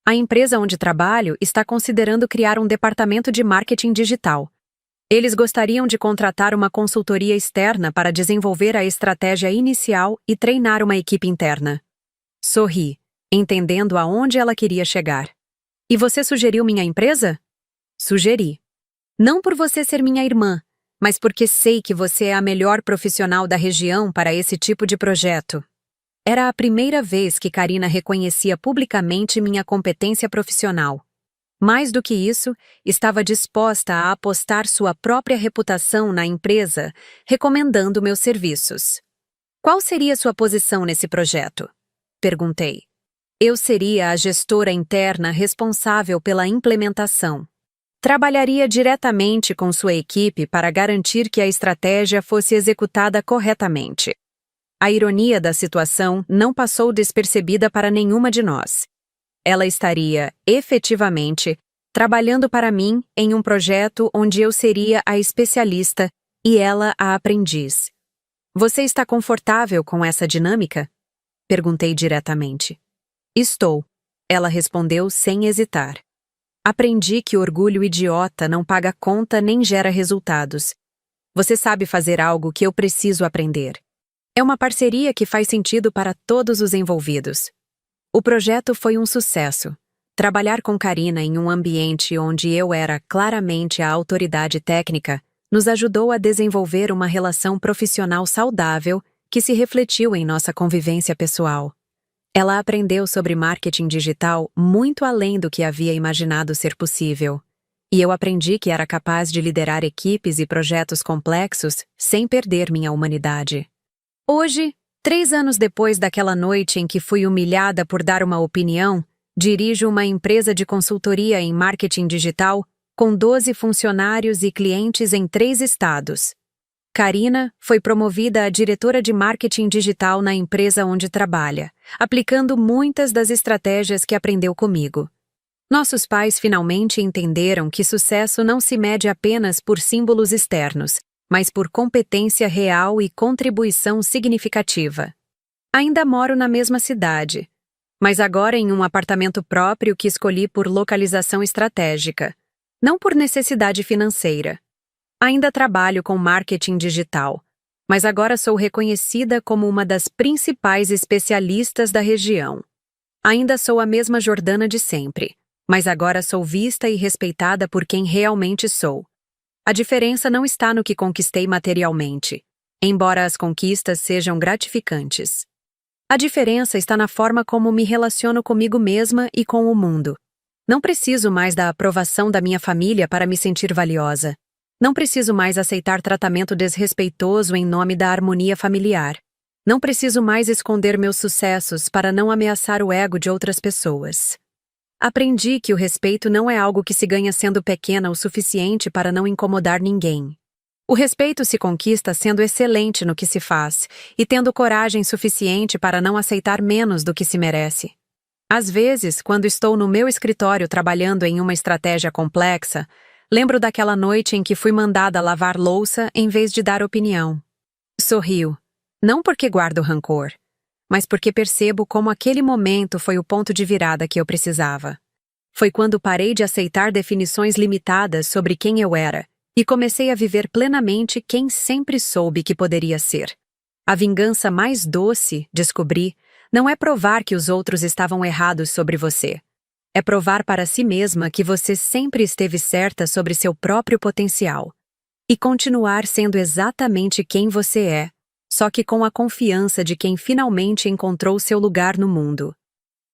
A empresa onde trabalho está considerando criar um departamento de marketing digital. Eles gostariam de contratar uma consultoria externa para desenvolver a estratégia inicial e treinar uma equipe interna. Sorri, entendendo aonde ela queria chegar. E você sugeriu minha empresa? Sugeri. Não por você ser minha irmã, mas porque sei que você é a melhor profissional da região para esse tipo de projeto. Era a primeira vez que Karina reconhecia publicamente minha competência profissional. Mais do que isso, estava disposta a apostar sua própria reputação na empresa, recomendando meus serviços. Qual seria sua posição nesse projeto? Perguntei. Eu seria a gestora interna responsável pela implementação. Trabalharia diretamente com sua equipe para garantir que a estratégia fosse executada corretamente. A ironia da situação não passou despercebida para nenhuma de nós. Ela estaria, efetivamente, trabalhando para mim em um projeto onde eu seria a especialista e ela a aprendiz. Você está confortável com essa dinâmica? Perguntei diretamente. Estou, ela respondeu sem hesitar. Aprendi que orgulho idiota não paga conta nem gera resultados. Você sabe fazer algo que eu preciso aprender. É uma parceria que faz sentido para todos os envolvidos. O projeto foi um sucesso. Trabalhar com Karina em um ambiente onde eu era claramente a autoridade técnica nos ajudou a desenvolver uma relação profissional saudável que se refletiu em nossa convivência pessoal. Ela aprendeu sobre marketing digital muito além do que havia imaginado ser possível. E eu aprendi que era capaz de liderar equipes e projetos complexos sem perder minha humanidade. Hoje, 3 anos depois daquela noite em que fui humilhada por dar uma opinião, dirijo uma empresa de consultoria em marketing digital com 12 funcionários e clientes em 3 estados. Karina foi promovida a diretora de marketing digital na empresa onde trabalha, aplicando muitas das estratégias que aprendeu comigo. Nossos pais finalmente entenderam que sucesso não se mede apenas por símbolos externos, mas por competência real e contribuição significativa. Ainda moro na mesma cidade, mas agora em um apartamento próprio que escolhi por localização estratégica, não por necessidade financeira. Ainda trabalho com marketing digital, mas agora sou reconhecida como uma das principais especialistas da região. Ainda sou a mesma Jordana de sempre, mas agora sou vista e respeitada por quem realmente sou. A diferença não está no que conquistei materialmente, embora as conquistas sejam gratificantes. A diferença está na forma como me relaciono comigo mesma e com o mundo. Não preciso mais da aprovação da minha família para me sentir valiosa. Não preciso mais aceitar tratamento desrespeitoso em nome da harmonia familiar. Não preciso mais esconder meus sucessos para não ameaçar o ego de outras pessoas. Aprendi que o respeito não é algo que se ganha sendo pequena o suficiente para não incomodar ninguém. O respeito se conquista sendo excelente no que se faz e tendo coragem suficiente para não aceitar menos do que se merece. Às vezes, quando estou no meu escritório trabalhando em uma estratégia complexa, lembro daquela noite em que fui mandada lavar louça em vez de dar opinião. Sorrio, não porque guardo rancor, mas porque percebo como aquele momento foi o ponto de virada que eu precisava. Foi quando parei de aceitar definições limitadas sobre quem eu era e comecei a viver plenamente quem sempre soube que poderia ser. A vingança mais doce, descobri, não é provar que os outros estavam errados sobre você. É provar para si mesma que você sempre esteve certa sobre seu próprio potencial. E continuar sendo exatamente quem você é, só que com a confiança de quem finalmente encontrou seu lugar no mundo.